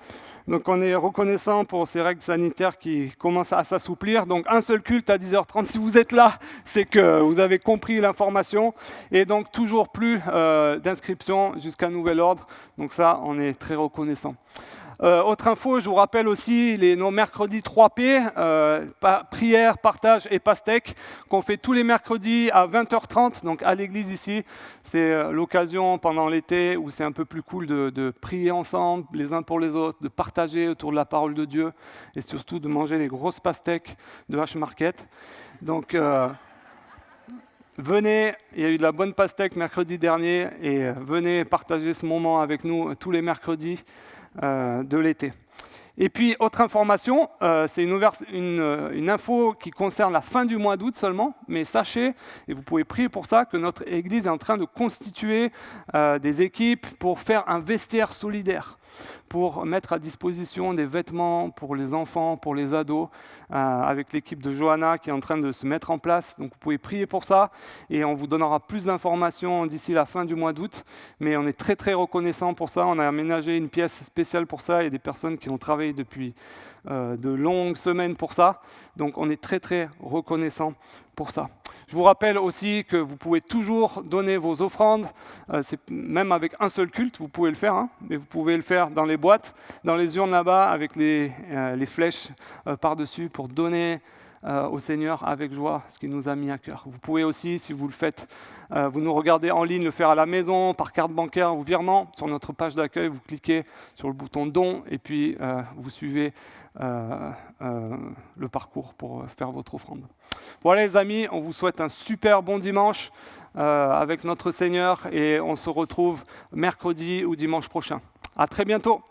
Donc on est reconnaissant pour ces règles sanitaires qui commencent à s'assouplir. Donc un seul culte à 10h30. Si vous êtes là, c'est que vous avez compris l'information. Et donc toujours plus d'inscriptions jusqu'à nouvel ordre. Donc ça, on est très reconnaissant. Autre info, je vous rappelle aussi nos mercredis 3P, prière, partage et pastèque, qu'on fait tous les mercredis à 20h30, donc à l'église ici. C'est l'occasion pendant l'été où c'est un peu plus cool de prier ensemble, les uns pour les autres, de partager autour de la parole de Dieu et surtout de manger les grosses pastèques de H-Market. Donc venez, il y a eu de la bonne pastèque mercredi dernier et venez partager ce moment avec nous tous les mercredis de l'été. Et puis, autre information, c'est une info qui concerne la fin du mois d'août seulement, mais sachez, et vous pouvez prier pour ça, que notre Église est en train de constituer des équipes pour faire un vestiaire solidaire, pour mettre à disposition des vêtements pour les enfants, pour les ados, avec l'équipe de Johanna qui est en train de se mettre en place. Donc vous pouvez prier pour ça et on vous donnera plus d'informations d'ici la fin du mois d'août. Mais on est très très reconnaissant pour ça. On a aménagé une pièce spéciale pour ça. Il y a des personnes qui ont travaillé depuis de longues semaines pour ça. Donc on est très très reconnaissant pour ça. Je vous rappelle aussi que vous pouvez toujours donner vos offrandes, même avec un seul culte, vous pouvez le faire, hein, mais vous pouvez le faire dans les boîtes, dans les urnes là-bas, avec les flèches par-dessus pour donner au Seigneur avec joie ce qu'il nous a mis à cœur. Vous pouvez aussi, si vous le faites, vous nous regardez en ligne, le faire à la maison, par carte bancaire ou virement. Sur notre page d'accueil, vous cliquez sur le bouton don et puis vous suivez le parcours pour faire votre offrande. Voilà les amis, on vous souhaite un super bon dimanche avec notre Seigneur et on se retrouve mercredi ou dimanche prochain. À très bientôt.